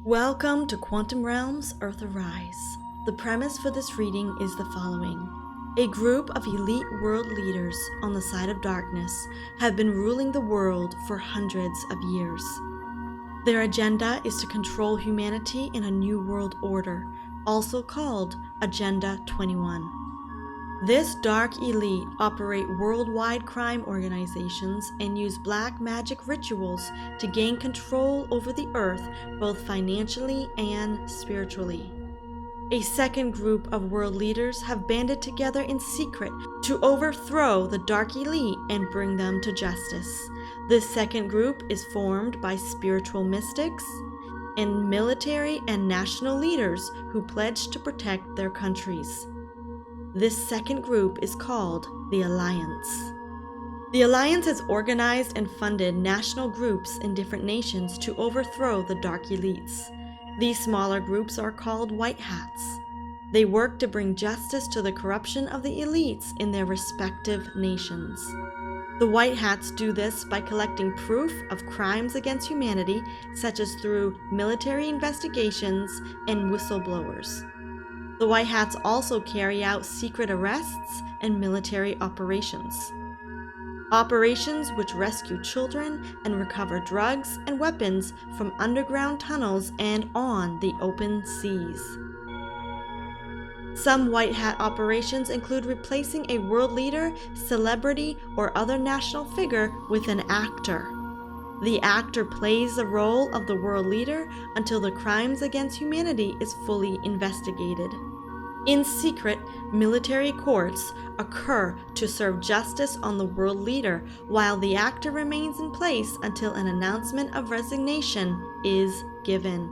Welcome to Quantum Realms Earth Arise. The premise for this reading is the following. A group of elite world leaders on the side of darkness have been ruling the world for hundreds of years. Their agenda is to control humanity in a new world order, also called Agenda 21. This dark elite operate worldwide crime organizations and use black magic rituals to gain control over the earth both financially and spiritually. A second group of world leaders have banded together in secret to overthrow the dark elite and bring them to justice. This second group is formed by spiritual mystics and military and national leaders who pledge to protect their countries. This second group is called the Alliance. The Alliance has organized and funded national groups in different nations to overthrow the dark elites. These smaller groups are called White Hats. They work to bring justice to the corruption of the elites in their respective nations. The White Hats do this by collecting proof of crimes against humanity, such as through military investigations and whistleblowers. The White Hats also carry out secret arrests and military operations. Operations which rescue children and recover drugs and weapons from underground tunnels and on the open seas. Some White Hat operations include replacing a world leader, celebrity, or other national figure with an actor. The actor plays the role of the world leader until the crimes against humanity is fully investigated. In secret, military courts occur to serve justice on the world leader, while the actor remains in place until an announcement of resignation is given.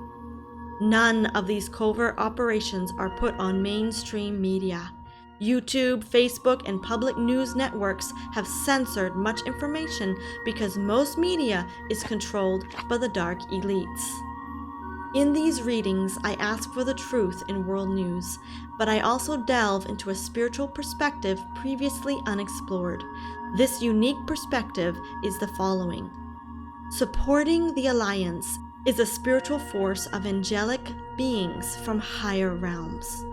None of these covert operations are put on mainstream media. YouTube, Facebook, and public news networks have censored much information because most media is controlled by the dark elites. In these readings, I ask for the truth in world news, but I also delve into a spiritual perspective previously unexplored. This unique perspective is the following. Supporting the Alliance is a spiritual force of angelic beings from higher realms.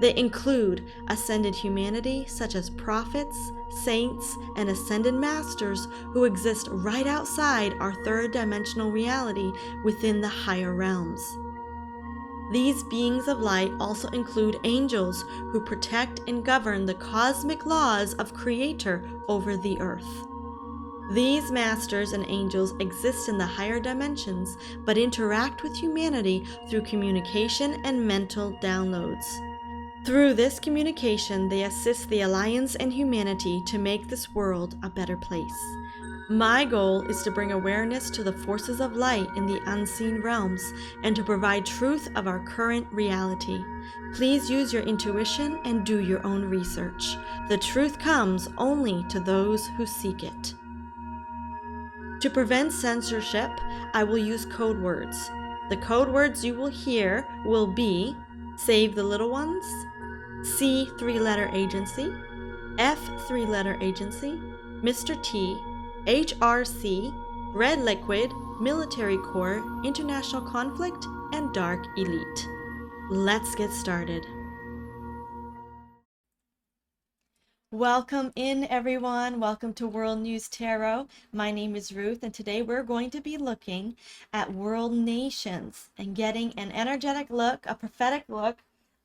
They include ascended humanity such as prophets, saints, and ascended masters who exist right outside our third dimensional reality within the higher realms. These beings of light also include angels who protect and govern the cosmic laws of Creator over the earth. These masters and angels exist in the higher dimensions but interact with humanity through communication and mental downloads. Through this communication, they assist the Alliance and humanity to make this world a better place. My goal is to bring awareness to the forces of light in the unseen realms and to provide truth of our current reality. Please use your intuition and do your own research. The truth comes only to those who seek it. To prevent censorship, I will use code words. The code words you will hear will be Save the Little Ones, C 3-letter agency, F 3-letter agency, Mr. T, HRC, Red Liquid, Military Corps, International Conflict, and Dark Elite. Let's get started. Welcome in, everyone. Welcome to World News Tarot. My name is Ruth, and today we're going to be looking at world nations and getting an energetic look, a prophetic look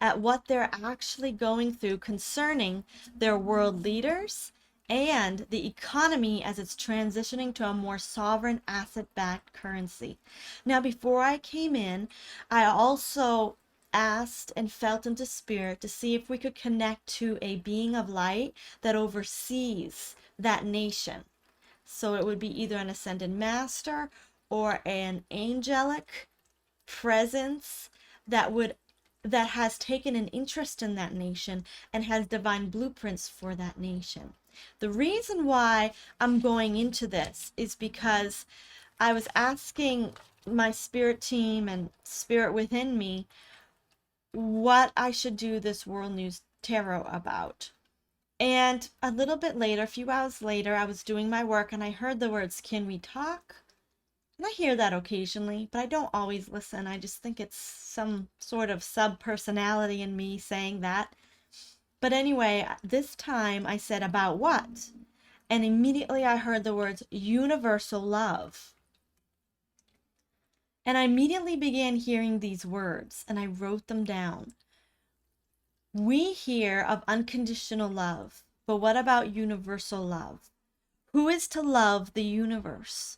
at what they're actually going through concerning their world leaders and the economy as it's transitioning to a more sovereign asset-backed currency. Now, before I came in, I also asked and felt into spirit to see if we could connect to a being of light that oversees that nation. So it would be either an ascended master or an angelic presence that has taken an interest in that nation and has divine blueprints for that nation. The reason why I'm going into this is because I was asking my spirit team and spirit within me what I should do this World News Tarot about. And a little bit later, a few hours later, I was doing my work and I heard the words, "Can we talk?" And I hear that occasionally, but I don't always listen. I just think it's some sort of sub-personality in me saying that. But anyway, this time I said, about what? And immediately I heard the words universal love. And I immediately began hearing these words, and I wrote them down. We hear of unconditional love, but what about universal love? Who is to love the universe?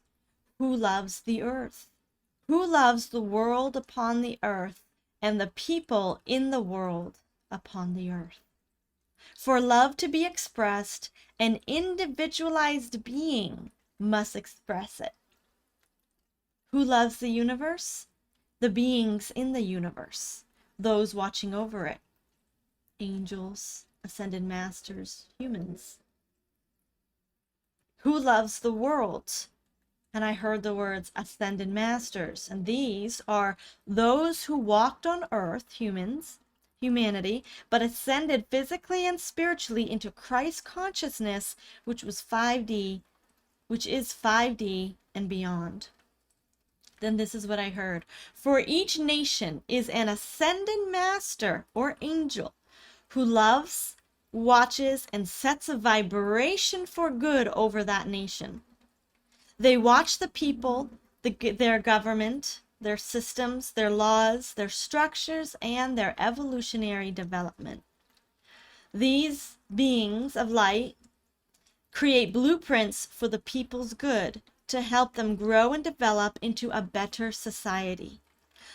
Who loves the earth? Who loves the world upon the earth and the people in the world upon the earth? For love to be expressed, an individualized being must express it. Who loves the universe? The beings in the universe, those watching over it. Angels, ascended masters, humans. Who loves the world? And I heard the words ascended masters. And these are those who walked on earth, humans, humanity, but ascended physically and spiritually into Christ consciousness, which is 5D and beyond. Then this is what I heard. For each nation is an ascended master or angel who loves, watches, and sets a vibration for good over that nation. They watch the people, their government, their systems, their laws, their structures, and their evolutionary development. These beings of light create blueprints for the people's good to help them grow and develop into a better society.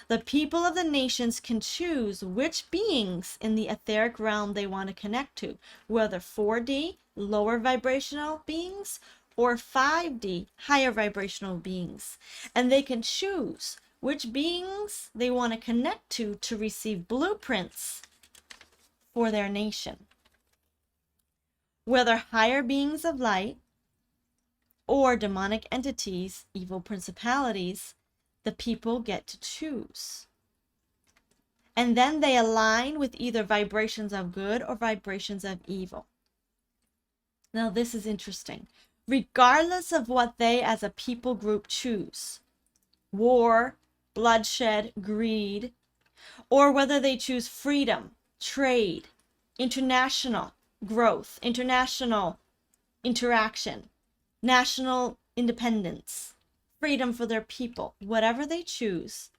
The people of the nations can choose which beings in the etheric realm they want to connect to, whether 4D, lower vibrational beings, or 5D, higher vibrational beings. And they can choose which beings they want to connect to receive blueprints for their nation. Whether higher beings of light or demonic entities, evil principalities, the people get to choose. And then they align with either vibrations of good or vibrations of evil. Now, this is interesting. Regardless of what they as a people group choose, war, bloodshed, greed, or whether they choose freedom, trade, international growth, international interaction, national independence, freedom for their people, whatever they choose,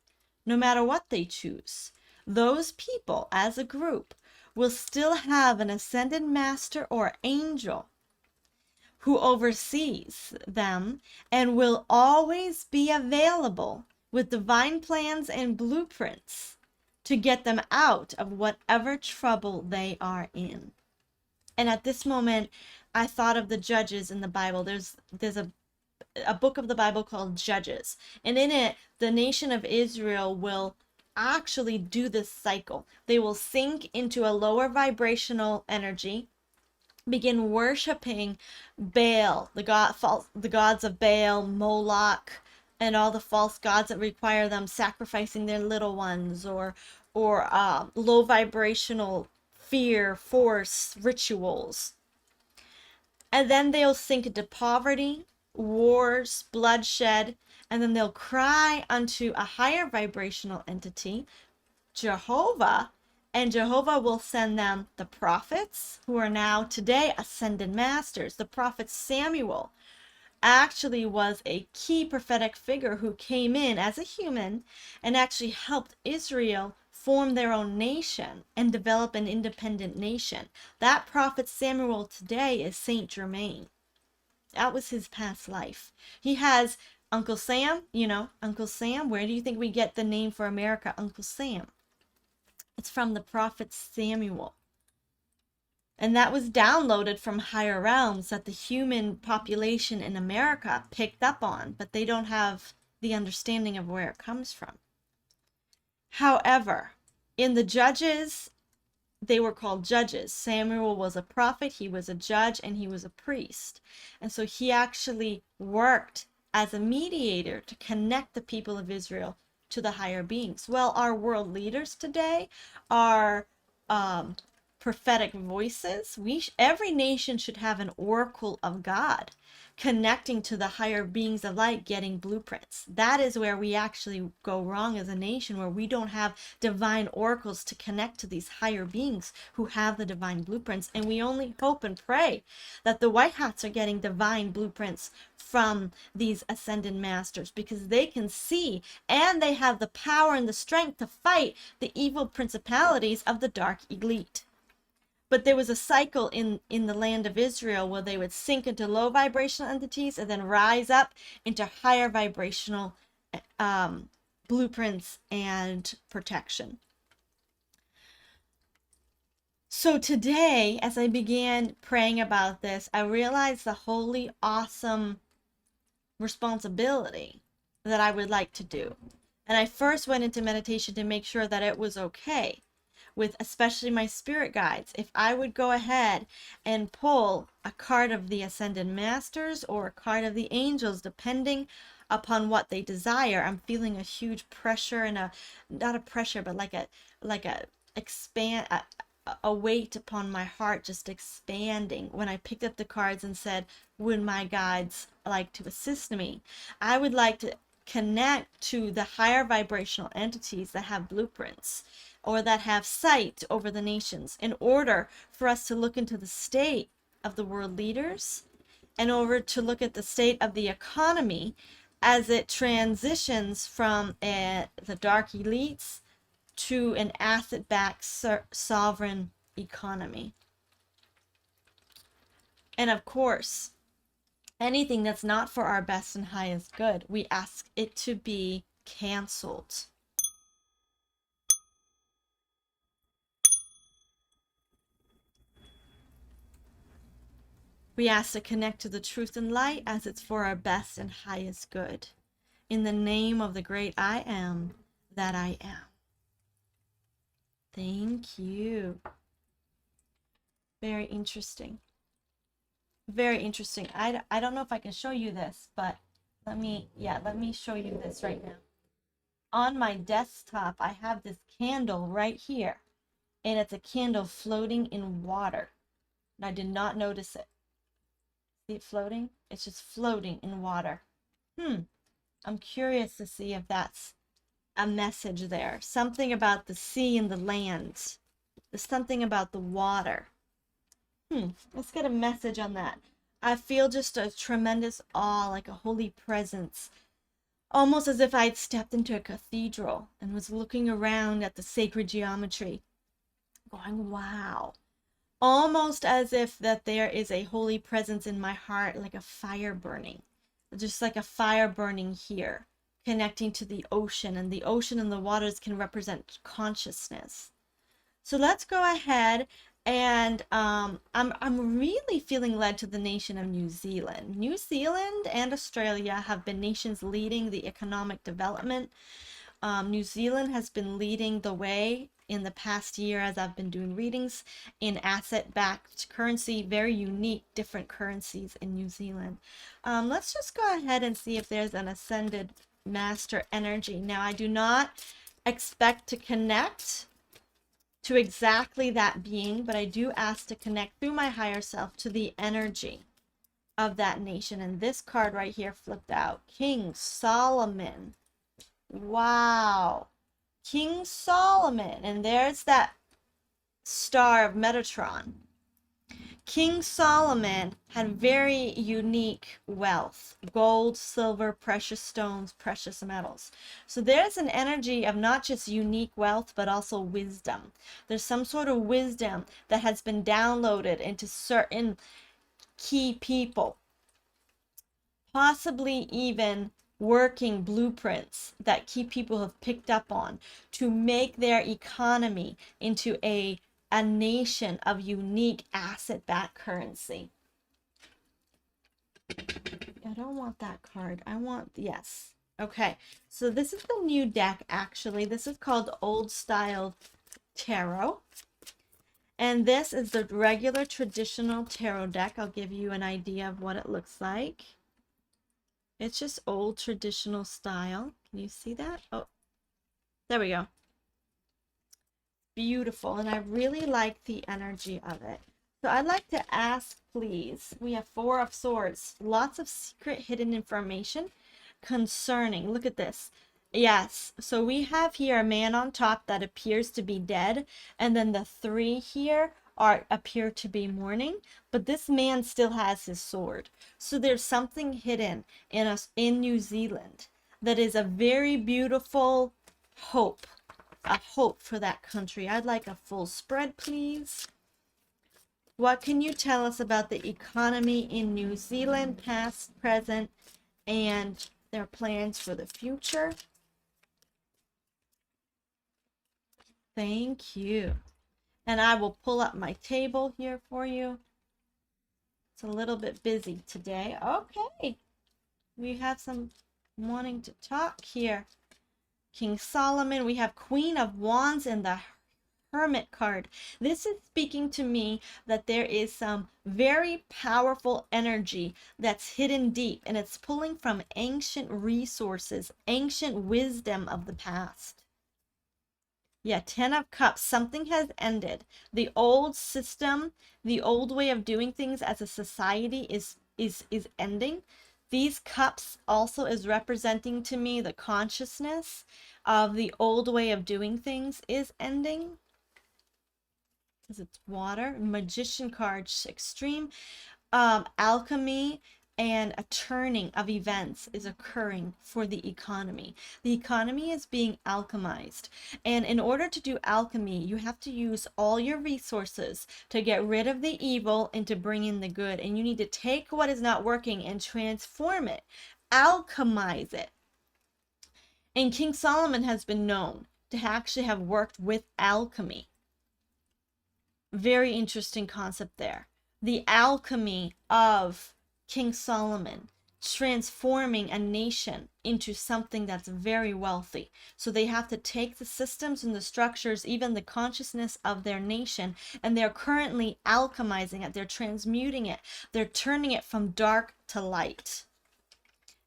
no matter what they choose, those people as a group will still have an ascended master or angel who oversees them and will always be available with divine plans and blueprints to get them out of whatever trouble they are in. And at this moment, I thought of the judges in the Bible. There's a book of the Bible called Judges. And in it, the nation of Israel will actually do this cycle. They will sink into a lower vibrational energy, begin worshiping Baal, the gods of Baal, Moloch, and all the false gods that require them sacrificing their little ones, or low vibrational fear, force, rituals. And then they'll sink into poverty, wars, bloodshed, and then they'll cry unto a higher vibrational entity, Jehovah, and Jehovah will send them the prophets, who are now today ascended masters. The prophet Samuel actually was a key prophetic figure who came in as a human and actually helped Israel form their own nation and develop an independent nation. That prophet Samuel today is Saint Germain. That was his past life. He has Uncle Sam, Uncle Sam. Where do you think we get the name for America, Uncle Sam? It's from the prophet Samuel. And that was downloaded from higher realms that the human population in America picked up on, but they don't have the understanding of where it comes from. However, in the judges, they were called judges. Samuel was a prophet, he was a judge, and he was a priest. And so he actually worked as a mediator to connect the people of Israel to the higher beings. Well, our world leaders today are prophetic voices. Every nation should have an oracle of God connecting to the higher beings of light, getting blueprints. That is where we actually go wrong as a nation, where we don't have divine oracles to connect to these higher beings who have the divine blueprints. And we only hope and pray that the white hats are getting divine blueprints from these ascended masters, because they can see and they have the power and the strength to fight the evil principalities of the dark elite. But there was a cycle in the land of Israel where they would sink into low vibrational entities and then rise up into higher vibrational blueprints and protection. So today, as I began praying about this, I realized the holy, awesome responsibility that I would like to do. And I first went into meditation to make sure that it was okay with especially my spirit guides. If I would go ahead and pull a card of the Ascended Masters or a card of the angels, depending upon what they desire. I'm feeling a huge pressure and not a pressure, but like a weight upon my heart, just expanding when I picked up the cards and said, would my guides like to assist me? I would like to connect to the higher vibrational entities that have blueprints or that have sight over the nations, in order for us to look into the state of the world leaders, in order to look at the state of the economy as it transitions from the dark elites to an asset-backed sovereign economy. And of course, anything that's not for our best and highest good, we ask it to be canceled. We ask to connect to the truth and light as it's for our best and highest good. In the name of the great I am that I am. Thank you. Very interesting. Very interesting. I don't know if I can show you this, but let me show you this right now. On my desktop, I have this candle right here, and it's a candle floating in water. And I did not notice it. See it floating? It's just floating in water. I'm curious to see if that's a message there. Something about the sea and the land. There's something about the water. Let's get a message on that. I feel just a tremendous awe, like a holy presence. Almost as if I'd stepped into a cathedral and was looking around at the sacred geometry. Going, wow. Almost as if that there is a holy presence in my heart, like a fire burning. Just like a fire burning here, connecting to the ocean, and the ocean and the waters can represent consciousness. So let's go ahead, and I'm really feeling led to the nation of New Zealand. New Zealand and Australia have been nations leading the economic development. New Zealand has been leading the way in the past year as I've been doing readings in asset-backed currency, very unique, different currencies in New Zealand. Let's just go ahead and see if there's an ascended master energy. Now, I do not expect to connect to exactly that being, but I do ask to connect through my higher self to the energy of that nation. And this card right here flipped out, King Solomon. Wow. King Solomon, and there's that star of Metatron. King Solomon had very unique wealth: gold, silver, precious stones, precious metals. So there's an energy of not just unique wealth, but also wisdom. There's some sort of wisdom that has been downloaded into certain key people, possibly even working blueprints that key people have picked up on to make their economy into a nation of unique asset-backed currency. I don't want that card. I want, yes. Okay, so this is the new deck, actually. This is called Old Style Tarot. And this is the regular traditional tarot deck. I'll give you an idea of what it looks like. It's just old traditional style. Can you see that? Oh, there we go. beautiful, and I really like the energy of it. So I'd like to ask, please, we have Four of Swords, lots of secret hidden information concerning, look at this. Yes, so we have here a man on top that appears to be dead, and then the three here appear to be mourning, but this man still has his sword. So there's something hidden in us in New Zealand that is a very beautiful hope, a hope for that country. I'd like a full spread, please. What can you tell us about the economy in New Zealand, past, present, and their plans for the future? Thank you. And I will pull up my table here for you. It's a little bit busy today. Okay. We have some wanting to talk here. King Solomon. We have Queen of Wands and the Hermit card. This is speaking to me that there is some very powerful energy that's hidden deep, and it's pulling from ancient resources, ancient wisdom of the past. Yeah, Ten of Cups. Something has ended. The old system, the old way of doing things as a society is ending. These cups also is representing to me the consciousness of the old way of doing things is ending. Because it's water. Magician card, extreme alchemy and a turning of events is occurring for the economy. The economy is being alchemized. And in order to do alchemy, you have to use all your resources to get rid of the evil and to bring in the good. And you need to take what is not working and transform it, alchemize it. And King Solomon has been known to actually have worked with alchemy. Very interesting concept there. The alchemy of King Solomon transforming a nation into something that's very wealthy. So they have to take the systems and the structures, even the consciousness of their nation, and they're currently alchemizing it. They're transmuting it. They're turning it from dark to light.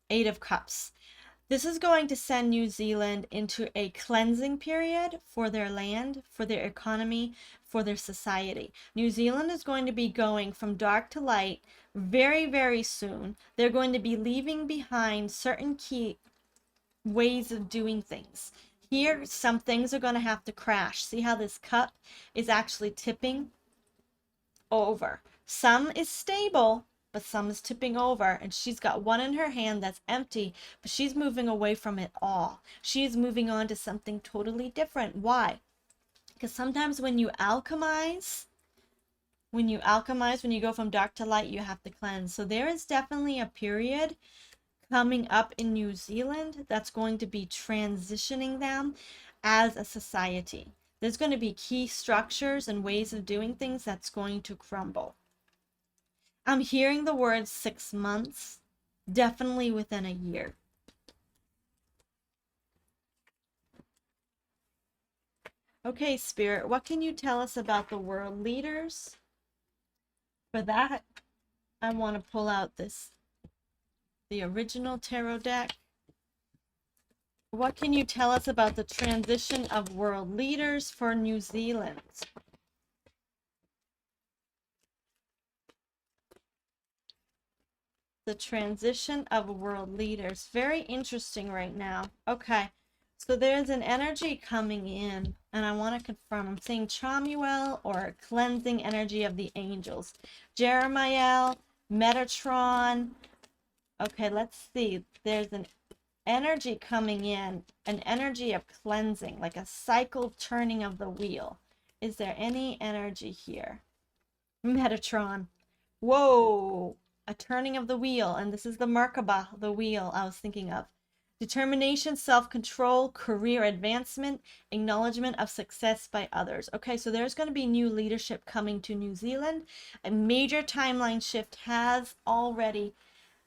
Eight of Cups. This is going to send New Zealand into a cleansing period for their land, for their economy, for their society. New Zealand is going to be going from dark to light very, very soon. They're going to be leaving behind certain key ways of doing things. Here, some things are going to have to crash. See how this cup is actually tipping over. Some is stable, but some is tipping over, and she's got one in her hand that's empty, but she's moving away from it all. She's moving on to something totally different. Why? Because sometimes when you alchemize, when you go from dark to light, you have to cleanse. So there is definitely a period coming up in New Zealand that's going to be transitioning them as a society. There's going to be key structures and ways of doing things that's going to crumble. I'm hearing the word 6 months, definitely within a year. Okay, Spirit, what can you tell us about the world leaders? For that, I want to pull out the original tarot deck. What can you tell us about the transition of world leaders for New Zealand? The transition of world leaders. Very interesting right now. Okay, so there's an energy coming in, and I want to confirm. I'm saying Chamuel or cleansing energy of the angels. Jeremiah, Metatron. Okay, let's see. There's an energy coming in, an energy of cleansing, like a cycle turning of the wheel. Is there any energy here? Metatron. Whoa! A turning of the wheel, and this is the Merkaba, the wheel I was thinking of. Determination, self-control, career advancement, acknowledgement of success by others. Okay, so there's going to be new leadership coming to New Zealand. A major timeline shift has already.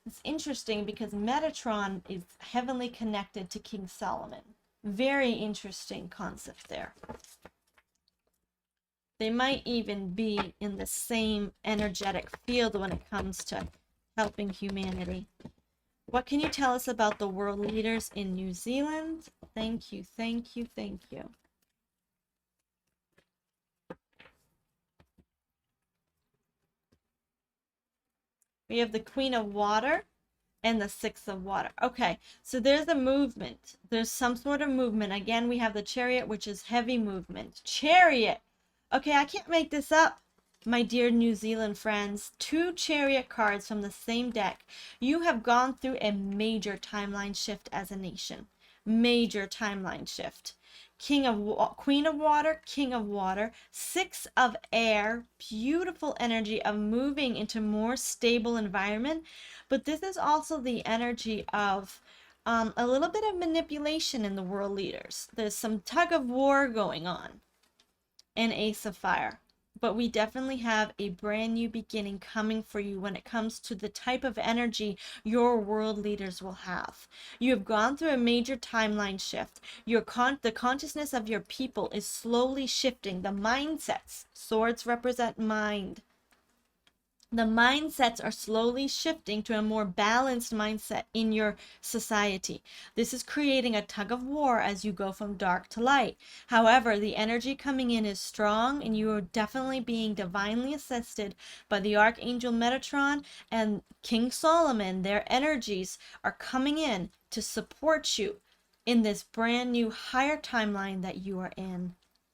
It's interesting because Metatron is heavily connected to King Solomon. Very interesting concept there. They might even be in the same energetic field when it comes to helping humanity. What can you tell us about the world leaders in New Zealand? Thank you, thank you, thank you. We have the Queen of Water and the Six of Water. Okay, so there's a movement. There's some sort of movement. Again, we have the Chariot, which is heavy movement. Chariot. Okay, I can't make this up, my dear New Zealand friends. 2 Chariot cards from the same deck. You have gone through a major timeline shift as a nation. Major timeline shift. Queen of Water, King of Water, 6 of Air, beautiful energy of moving into more stable environment. But this is also the energy of a little bit of manipulation in the world leaders. There's some tug of war going on. And Ace of Fire. But we definitely have a brand new beginning coming for you when it comes to the type of energy your world leaders will have. You have gone through a major timeline shift. The consciousness of your people is slowly shifting. The mindsets, swords represent mind. The mindsets are slowly shifting to a more balanced mindset in your society. This is creating a tug of war as you go from dark to light. However, the energy coming in is strong, and you are definitely being divinely assisted by the Archangel Metatron and King Solomon. Their energies are coming in to support you in this brand new higher timeline that you are in.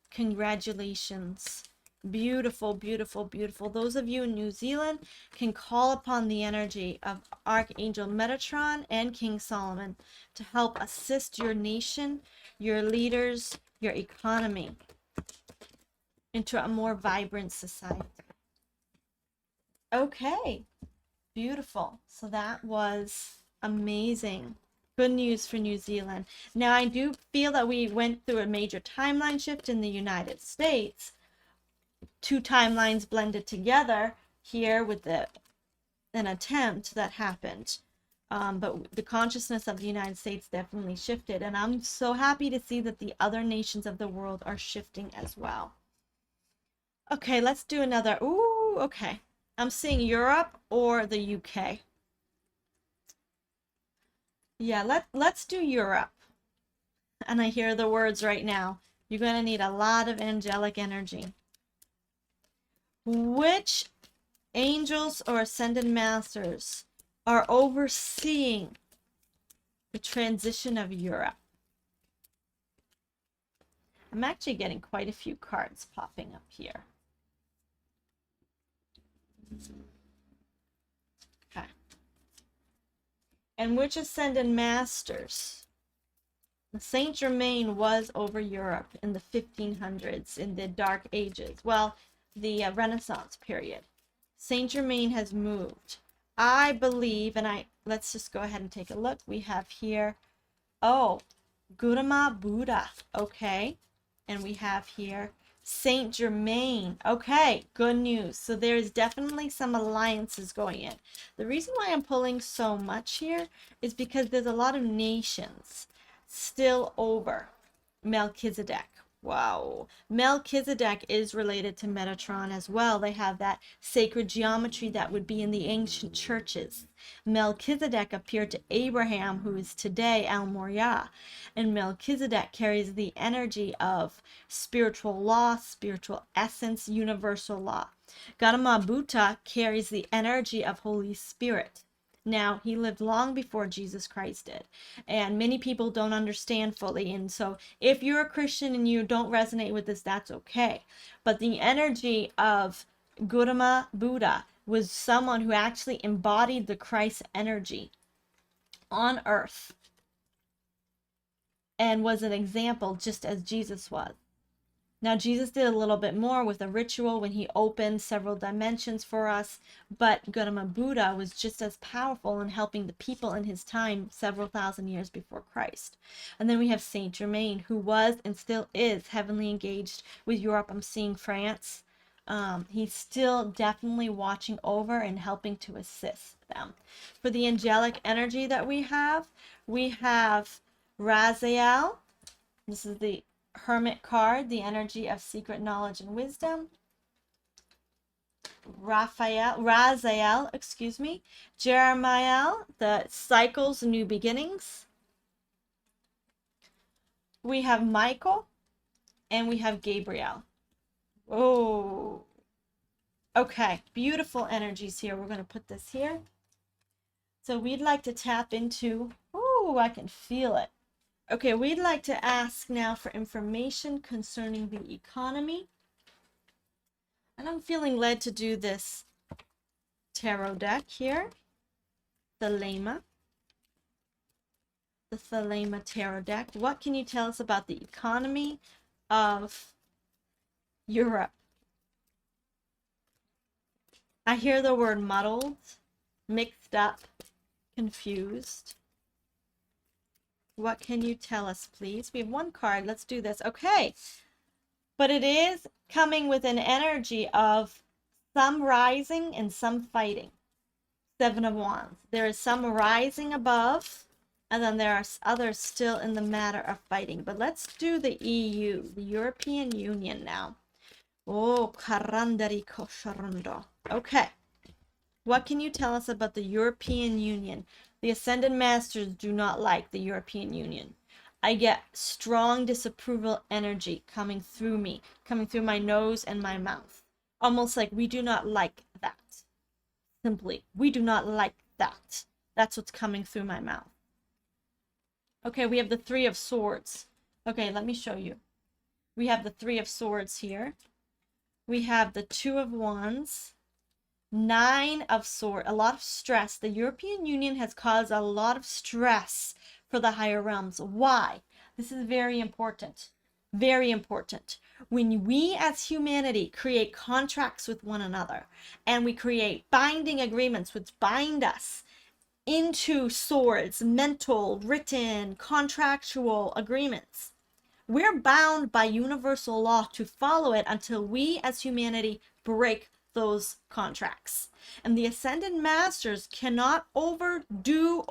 Congratulations. Beautiful, beautiful, beautiful. Those of you in New Zealand can call upon the energy of Archangel Metatron and King Solomon to help assist your nation, your leaders, your economy into a more vibrant society. Okay, beautiful. So that was amazing. Good news for New Zealand. Now, I do feel that we went through a major timeline shift in the United States. 2 timelines blended together here with an attempt that happened. But the consciousness of the United States definitely shifted. And I'm so happy to see that the other nations of the world are shifting as well. Okay, let's do another. Ooh, okay. I'm seeing Europe or the UK. Yeah, let's do Europe. And I hear the words right now. You're going to need a lot of angelic energy. Which angels or ascended masters are overseeing the transition of Europe? I'm actually getting quite a few cards popping up here. Okay. And which ascended masters? Saint Germain was over Europe in the 1500s, in the Dark Ages. Well, the Renaissance period. Saint Germain has moved. I believe, and let's just go ahead and take a look. We have here, Gautama Buddha. Okay. And we have here Saint Germain. Okay, good news. So there's definitely some alliances going in. The reason why I'm pulling so much here is because there's a lot of nations still over Melchizedek. Wow. Melchizedek is related to Metatron as well. They have that sacred geometry that would be in the ancient churches. Melchizedek appeared to Abraham, who is today El Moriah. And Melchizedek carries the energy of spiritual law, spiritual essence, universal law. Gautama Buddha carries the energy of Holy Spirit. Now, he lived long before Jesus Christ did, and many people don't understand fully. And so if you're a Christian and you don't resonate with this, that's okay. But the energy of Gautama Buddha was someone who actually embodied the Christ energy on earth and was an example just as Jesus was. Now, Jesus did a little bit more with a ritual when he opened several dimensions for us, but Gautama Buddha was just as powerful in helping the people in his time several thousand years before Christ. And then we have Saint Germain, who was and still is heavily engaged with Europe. I'm seeing France. He's still definitely watching over and helping to assist them. For the angelic energy that we have Raziel. This is the Hermit card, the energy of secret knowledge and wisdom. Raziel, Jeremiah, the cycles, new beginnings. We have Michael, and we have Gabriel. Oh, Okay, beautiful energies here. We're going to put this here. So we'd like to tap into, oh, I can feel it. Okay, we'd like to ask now for information concerning the economy. And I'm feeling led to do this tarot deck here, the Thelema Tarot deck. What can you tell us about the economy of Europe? I hear the word muddled, mixed up, confused. What can you tell us, please? We have one card. Let's do this. Okay. But it is coming with an energy of some rising and some fighting. Seven of Wands. There is some rising above, and then there are others still in the matter of fighting. But let's do the EU, the European Union now. Oh, karandari kosharundo. Okay. What can you tell us about the European Union? The Ascended Masters do not like the European Union. I get strong disapproval energy coming through me, coming through my nose and my mouth. Almost like we do not like that. Simply, we do not like that. That's what's coming through my mouth. Okay, we have the Three of Swords. Okay, let me show you. We have the Three of Swords here. We have the Two of Wands. Nine of Swords, a lot of stress. The European Union has caused a lot of stress for the higher realms. Why? This is very important. Very important. When we as humanity create contracts with one another and we create binding agreements which bind us into swords, mental, written, contractual agreements, we're bound by universal law to follow it until we as humanity break those contracts. And the Ascended Masters cannot overdo,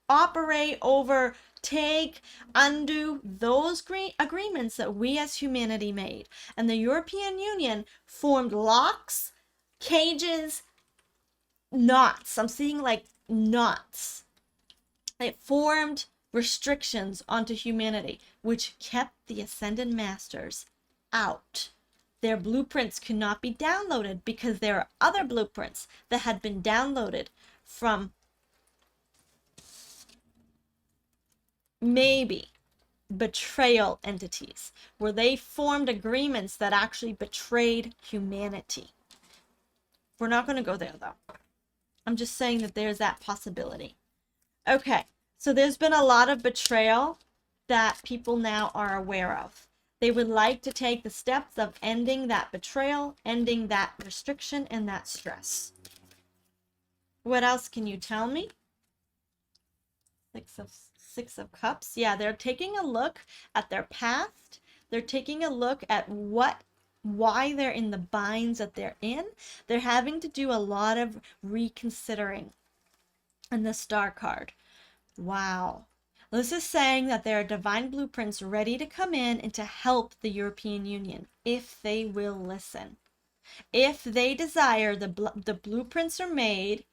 operate, overtake, undo those agreements that we as humanity made. And the European Union formed locks, cages, knots. I'm seeing like knots. It formed restrictions onto humanity, which kept the Ascended Masters out. Their blueprints could not be downloaded because there are other blueprints that had been downloaded from maybe betrayal entities, where they formed agreements that actually betrayed humanity. We're not going to go there, though. I'm just saying that there's that possibility. Okay, so there's been a lot of betrayal that people now are aware of. They would like to take the steps of ending that betrayal, ending that restriction, and that stress. What else can you tell me? Six of Cups. Yeah, they're taking a look at their past. They're taking a look at why they're in the binds that they're in. They're having to do a lot of reconsidering. And the Star card. Wow. This is saying that there are divine blueprints ready to come in and to help the European Union if they will listen. If they desire, the blueprints are made.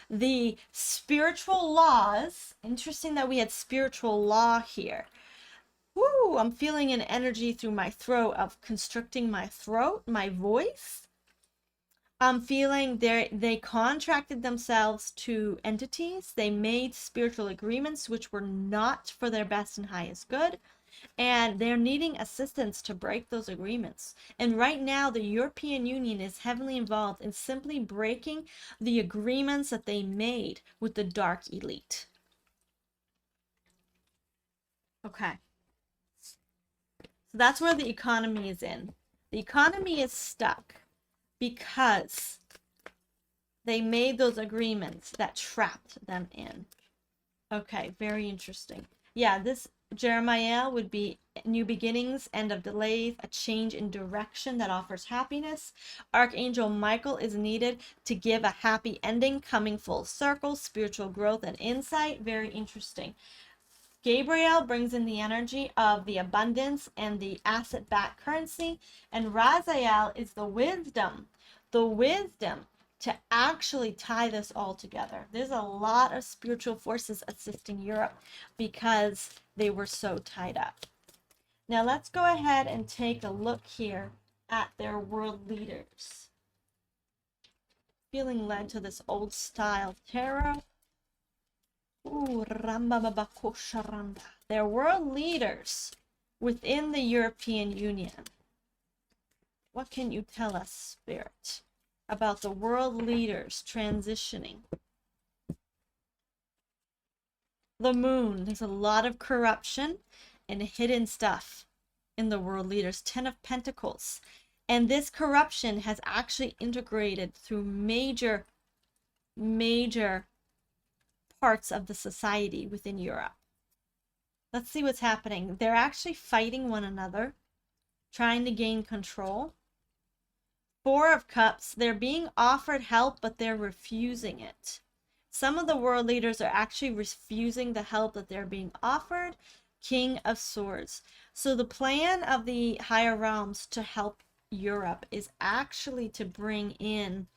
The spiritual laws, interesting that we had spiritual law here. Woo, I'm feeling an energy through my throat of constricting my throat, my voice. I'm feeling they contracted themselves to entities. They made spiritual agreements which were not for their best and highest good. And they're needing assistance to break those agreements. And right now, the European Union is heavily involved in simply breaking the agreements that they made with the dark elite. Okay. So that's where the economy is in. The economy is stuck because they made those agreements that trapped them in. Okay, very interesting. Yeah, this Jeremiah would be new beginnings, end of delays, a change in direction that offers happiness. Archangel Michael is needed to give a happy ending, coming full circle, spiritual growth and insight. Very interesting. Gabriel brings in the energy of the abundance and the asset-backed currency. And Raziel is the wisdom to actually tie this all together. There's a lot of spiritual forces assisting Europe because they were so tied up. Now let's go ahead and take a look here at their world leaders. Feeling led to this old style tarot. Ooh, Rambababakosharanda. They're world leaders within the European Union. What can you tell us, Spirit, about the world leaders transitioning? The moon. There's a lot of corruption and hidden stuff in the world leaders. 10 of Pentacles. And this corruption has actually integrated through major parts of the society within Europe. Let's see what's happening. They're actually fighting one another, trying to gain control. 4 of Cups. They're being offered help, but they're refusing it. Some of the world leaders are actually refusing the help that they're being offered. King of Swords. So the plan of the higher realms to help Europe is actually to bring in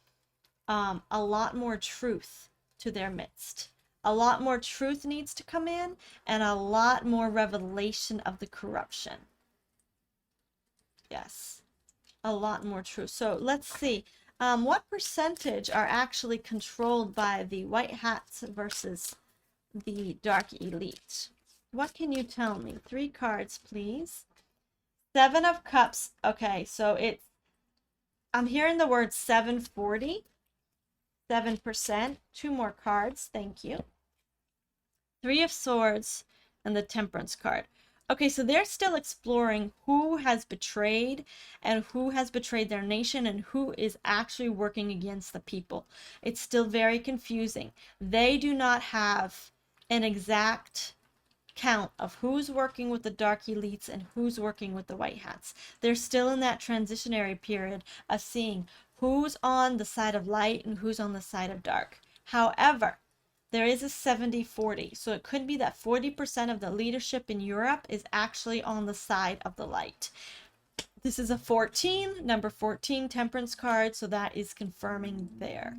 a lot more truth to their midst. A lot more truth needs to come in, and a lot more revelation of the corruption. Yes, a lot more truth. So let's see. What percentage are actually controlled by the white hats versus the dark elite? What can you tell me? 3 cards, please. 7 of Cups. Okay, so I'm hearing the word 740. 7%. 2 more cards. Thank you. 3 of Swords and the Temperance card. Okay, so they're still exploring who has betrayed and who has betrayed their nation and who is actually working against the people. It's still very confusing. They do not have an exact count of who's working with the dark elites and who's working with the white hats. They're still in that transitionary period of seeing who's on the side of light and who's on the side of dark. However, there is a 70-40. So it could be that 40% of the leadership in Europe is actually on the side of the light. This is a 14, number 14 Temperance card. So that is confirming there.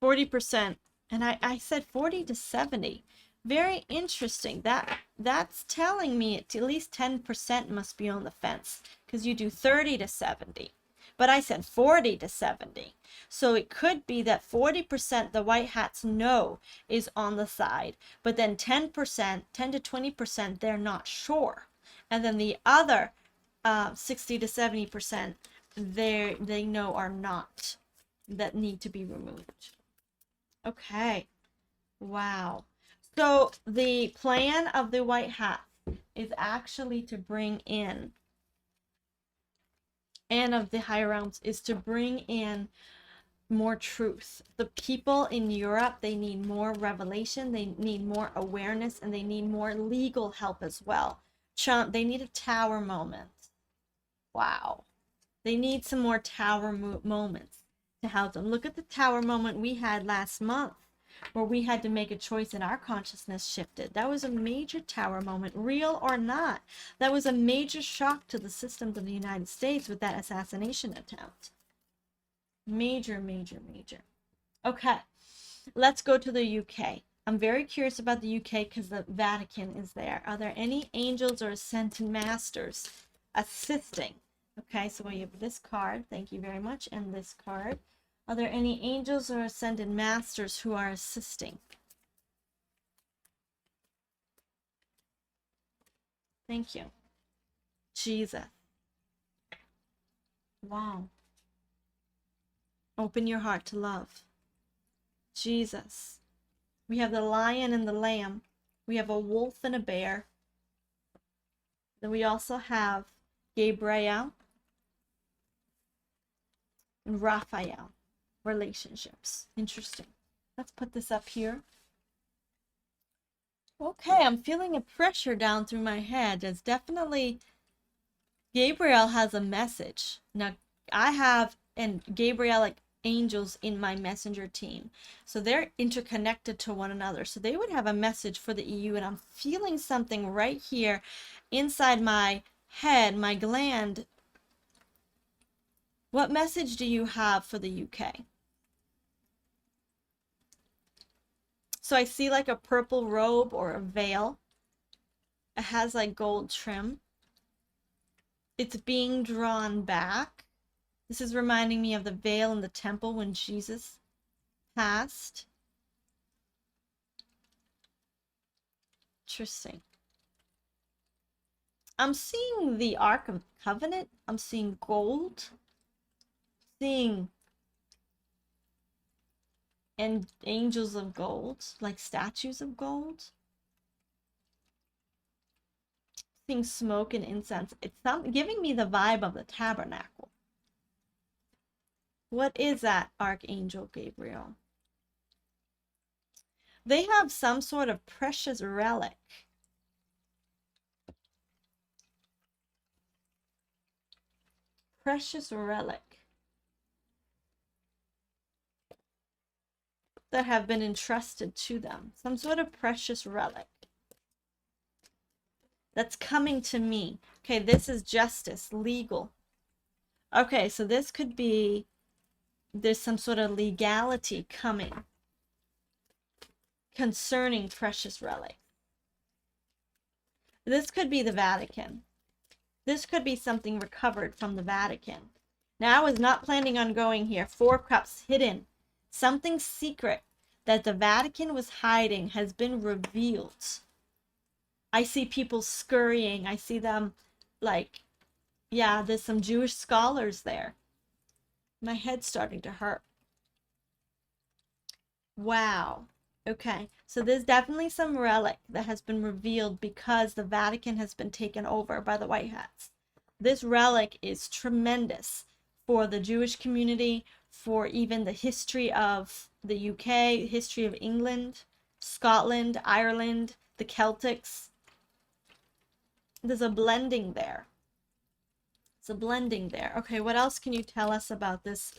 40%. And I said 40 to 70. Very interesting. That's telling me at least 10% must be on the fence, because you do 30 to 70. But I said 40 to 70. So it could be that 40% the white hats know is on the side, but then 10%, 10 to 20%, they're not sure. And then the other 60 to 70%, they know are not, that need to be removed. Okay. Wow. So the plan of the white hat is actually to bring in, and of the higher realms is to bring in more truth. The people in Europe, they need more revelation, they need more awareness, and they need more legal help as well. They need a tower moment. Wow. They need some more tower moments to help them. Look at the tower moment we had last month, where we had to make a choice and our consciousness shifted. That was a major tower moment, real or not. That was a major shock to the systems of the United States with that assassination attempt. Major, major, major. Okay, let's go to the UK. I'm very curious about the UK because the Vatican is there. Are there any angels or ascended masters assisting? Okay, so we have this card. Thank you very much. And this card. Are there any angels or ascended masters who are assisting? Thank you. Jesus. Wow. Open your heart to love. Jesus. We have the lion and the lamb. We have a wolf and a bear. Then we also have Gabriel and Raphael. Relationships. Interesting. Let's put this up here. Okay, I'm feeling a pressure down through my head. There's definitely, Gabriel has a message. Now, I have and Gabrielic angels in my messenger team. So they're interconnected to one another. So they would have a message for the EU, and I'm feeling something right here inside my head, my gland. What message do you have for the UK? So I see like a purple robe or a veil. It has like gold trim. It's being drawn back. This is reminding me of the veil in the temple when Jesus passed. Interesting. I'm seeing the Ark of Covenant. I'm seeing gold. Seeing and angels of gold, like statues of gold. Seeing smoke and incense. It's giving me the vibe of the tabernacle. What is that, Archangel Gabriel? They have some sort of precious relic. Precious relic that have been entrusted to them. Some sort of precious relic that's coming to me. Okay, this is justice, legal. Okay, so this could be, there's some sort of legality coming concerning precious relic. This could be the Vatican. This could be something recovered from the Vatican. Now, I was not planning on going here. 4 cups hidden. Something secret that the Vatican was hiding has been revealed. I see people scurrying. I see them like, yeah, there's some Jewish scholars there. My head's starting to hurt. Wow. Okay, so there's definitely some relic that has been revealed because the Vatican has been taken over by the White Hats. This relic is tremendous for the Jewish community, for even the history of the UK, history of England, Scotland, Ireland, the Celtics. There's a blending there. It's a blending there. Okay, what else can you tell us about this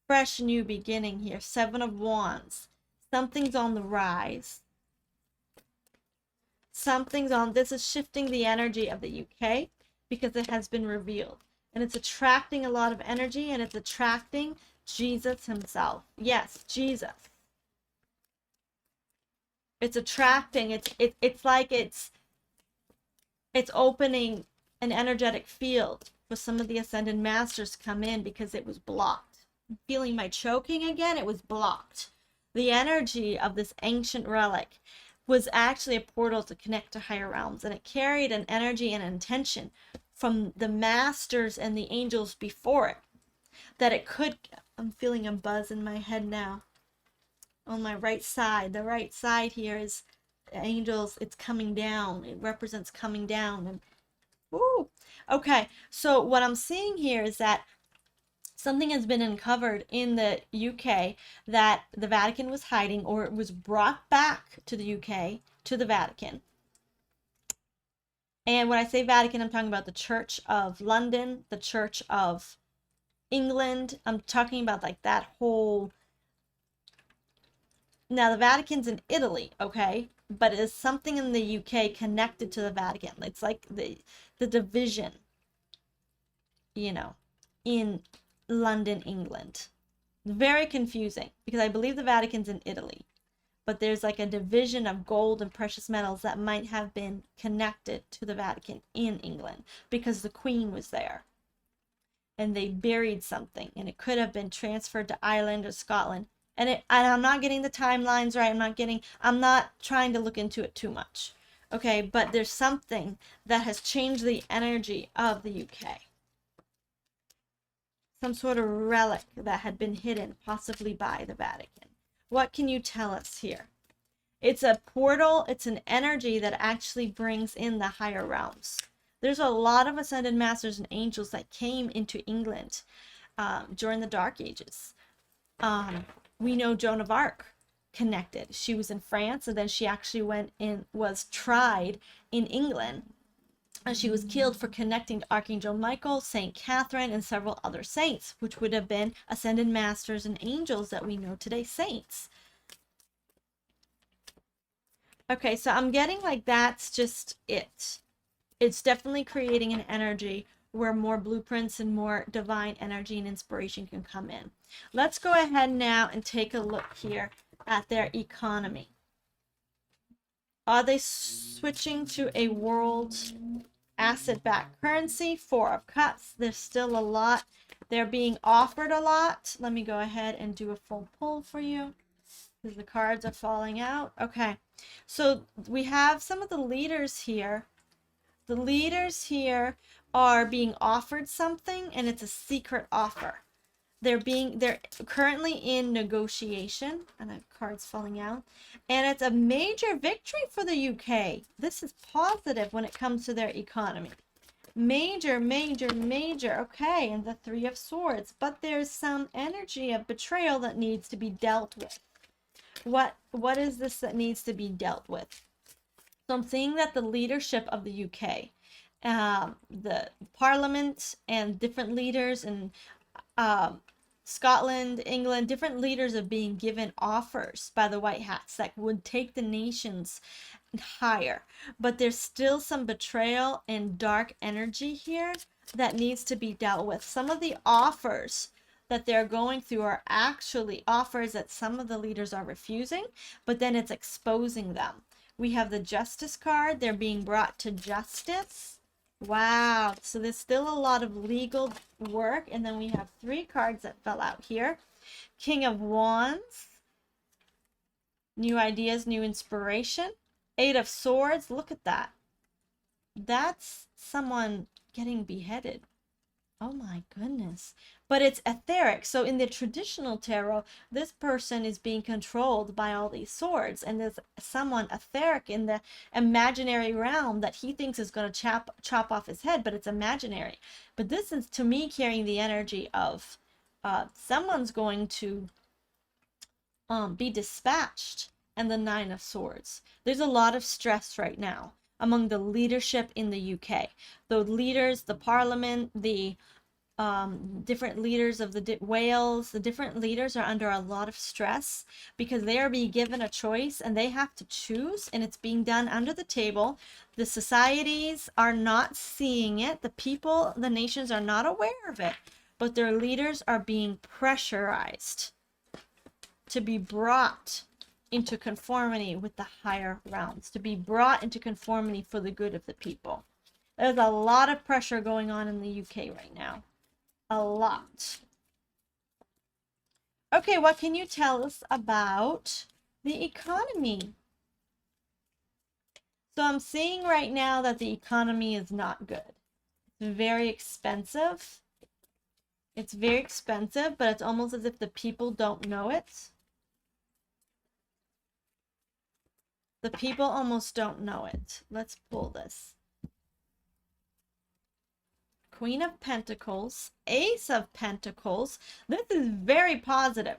fresh new beginning here? 7 of Wands. Something's on the rise. This is shifting the energy of the UK because it has been revealed. And it's attracting a lot of energy, and it's attracting Jesus himself. Yes, Jesus. It's attracting, it's like it's opening an energetic field for some of the ascended masters to come in because it was blocked. I'm feeling my choking again, it was blocked. The energy of this ancient relic was actually a portal to connect to higher realms, and it carried an energy and intention from the masters and the angels before it that it could. I'm feeling a buzz in my head now on my right side. The right side here is angels. It's coming down. It represents coming down. And woo. Okay, so what I'm seeing here is that something has been uncovered in the UK that the Vatican was hiding, or it was brought back to the UK, to the Vatican. And when I say Vatican, I'm talking about the Church of London, the Church of England. I'm talking about like that whole. Now, the Vatican's in Italy, okay? But it is something in the UK connected to the Vatican. It's like the division, in London, England. Very confusing because I believe the Vatican's in Italy, but there's like a division of gold and precious metals that might have been connected to the Vatican in England because the Queen was there and they buried something, and it could have been transferred to Ireland or Scotland. And I'm not getting the timelines right. I'm not trying to look into it too much. Okay, but there's something that has changed the energy of the UK. Some sort of relic that had been hidden, possibly by the Vatican. What can you tell us here? It's a portal. It's an energy that actually brings in the higher realms. There's a lot of ascended masters and angels that came into England during the Dark Ages. We know Joan of Arc connected. She was in France, and then she actually went and was tried in England. And she was killed for connecting to Archangel Michael, Saint Catherine, and several other saints, which would have been ascended masters and angels that we know today, saints. Okay, so I'm getting like that's just it. It's definitely creating an energy where more blueprints and more divine energy and inspiration can come in. Let's go ahead now and take a look here at their economy. Are they switching to a world asset-backed currency? 4 of Cups. There's still a lot They're being offered a lot. Let me go ahead and do a full pull for you because the cards are falling out. Okay, so we have some of the leaders here. The leaders here are being offered something, and it's a secret offer. They're currently in negotiation, and I have cards falling out, and it's a major victory for the UK. This is positive when it comes to their economy. Major, major, major. Okay, and the Three of Swords, but there's some energy of betrayal that needs to be dealt with. What is this that needs to be dealt with? So I'm seeing that the leadership of the UK, the Parliament and different leaders and Scotland, England, different leaders are being given offers by the White Hats that would take the nations higher. But there's still some betrayal and dark energy here that needs to be dealt with. Some of the offers that they're going through are actually offers that some of the leaders are refusing, but then it's exposing them. We have the Justice card. They're being brought to justice. Wow. So there's still a lot of legal work. And then we have 3 cards that fell out here. King of Wands. New ideas, new inspiration. 8 of Swords. Look at that. That's someone getting beheaded. Oh my goodness. But it's etheric. So in the traditional tarot, this person is being controlled by all these swords. And there's someone etheric in the imaginary realm that he thinks is going to chop off his head, but it's imaginary. But this is, to me, carrying the energy of someone's going to be dispatched. And the 9 of Swords. There's a lot of stress right now among the leadership in the UK. The leaders, the Parliament, the different leaders of the Wales, the different leaders are under a lot of stress because they are being given a choice and they have to choose, and it's being done under the table. The societies are not seeing it. The people, the nations are not aware of it, but their leaders are being pressurized to be brought into conformity with the higher realms, to be brought into conformity for the good of the people. There's a lot of pressure going on in the UK right now. A lot. Okay, what can you tell us about the economy? So I'm seeing right now that the economy is not good. It's very expensive. It's very expensive, but it's almost as if the people don't know it. The people almost don't know it. Let's pull this. Queen of Pentacles, Ace of Pentacles. This is very positive.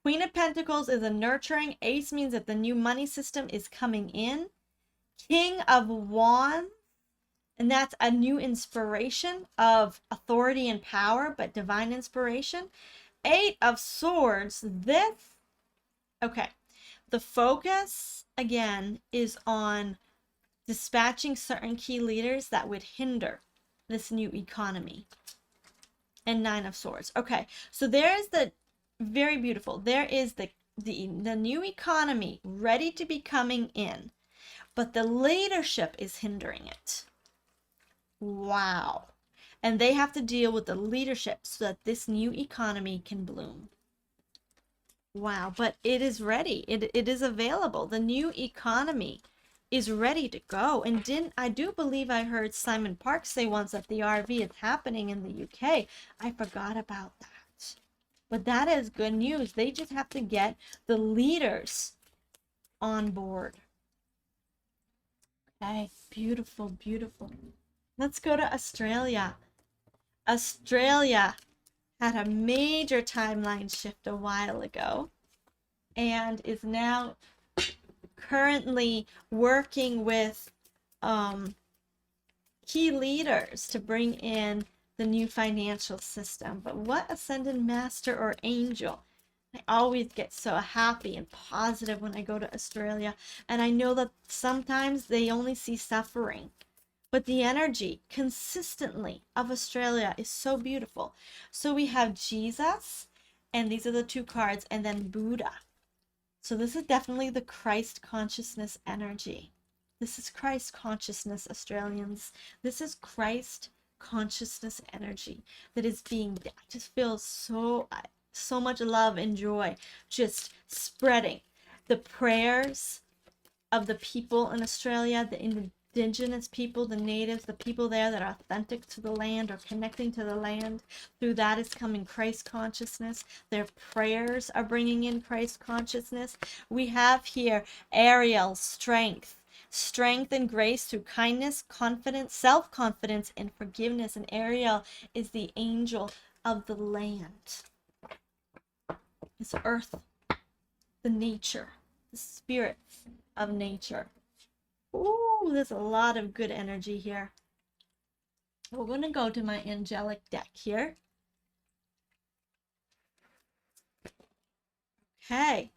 Queen of Pentacles is a nurturing. Ace means that the new money system is coming in. King of Wands, and that's a new inspiration of authority and power, but divine inspiration. 8 of Swords. Okay. The focus, again, is on dispatching certain key leaders that would hinder this new economy. And 9 of Swords. Okay, so there's the very beautiful. There is the new economy ready to be coming in, but the leadership is hindering it. Wow. And they have to deal with the leadership so that this new economy can bloom. Wow, but it is ready. It is available. The new economy is ready to go. And I do believe I heard Simon Parks say once that the RV is happening in the UK. I forgot about that. But that is good news. They just have to get the leaders on board. Okay, beautiful, beautiful. Let's go to Australia. Australia had a major timeline shift a while ago and is now currently working with key leaders to bring in the new financial system. But what Ascended Master or Angel? I always get so happy and positive when I go to Australia, and I know that sometimes they only see suffering. But the energy consistently of Australia is so beautiful. So we have Jesus, and these are the 2 cards, and then Buddha. So this is definitely the Christ consciousness energy. This is Christ consciousness, Australians. This is Christ consciousness energy that is being, I just feel so much love and joy just spreading. The prayers of the people in Australia, the indigenous people, the natives, the people there that are authentic to the land or connecting to the land. Through that is coming Christ consciousness. Their prayers are bringing in Christ consciousness. We have here Ariel, strength and grace through kindness, confidence, self-confidence, and forgiveness. And Ariel is the angel of the land. It's earth, the nature, the spirits of nature. Ooh, there's a lot of good energy here. We're going to go to my angelic deck here. Okay.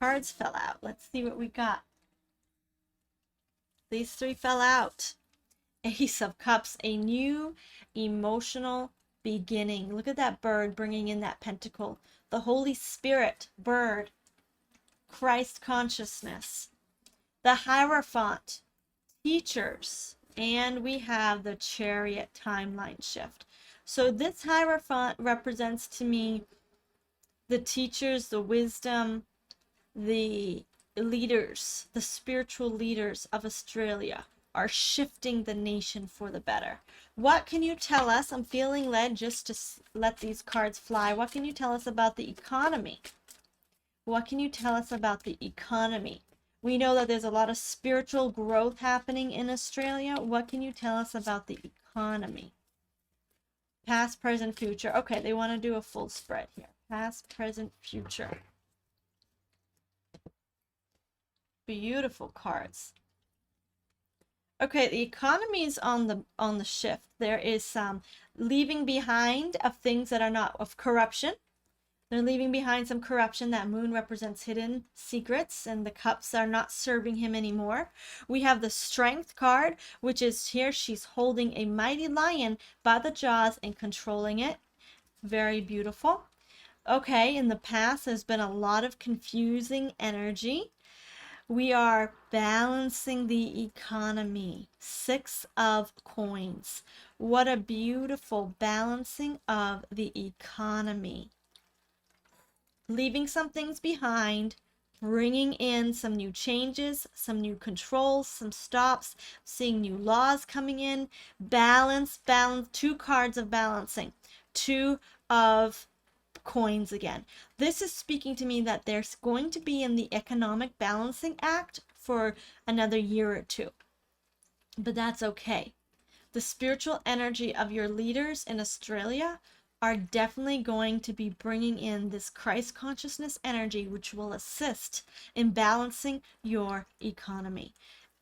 Cards fell out. Let's see what we got. These three fell out. Ace of Cups, a new emotional beginning. Look at that bird bringing in that pentacle. The Holy Spirit, bird, Christ consciousness. The Hierophant, teachers, and we have the Chariot timeline shift. So this Hierophant represents to me the teachers, the wisdom, the leaders, the spiritual leaders of Australia are shifting the nation for the better. What can you tell us? I'm feeling led just to let these cards fly. What can you tell us about the economy? What can you tell us about the economy? We know that there's a lot of spiritual growth happening in Australia. What can you tell us about the economy? Past, present, future. Okay, they want to do a full spread here. Past, present, future. Beautiful cards. Okay, the economy is on the shift. There is some leaving behind of things that are not of corruption. They're leaving behind some corruption. That moon represents hidden secrets, and the cups are not serving him anymore. We have the Strength card, which is here. She's holding a mighty lion by the jaws and controlling it. Very beautiful. Okay, in the past, there's been a lot of confusing energy. We are balancing the economy. 6 of Coins. What a beautiful balancing of the economy. Leaving some things behind, bringing in some new changes, some new controls, some stops, seeing new laws coming in. Balance, 2 cards of balancing. 2 of Coins again. This is speaking to me that there's going to be in the Economic Balancing Act for another year or 2. But that's okay. The spiritual energy of your leaders in Australia are definitely going to be bringing in this Christ consciousness energy, which will assist in balancing your economy.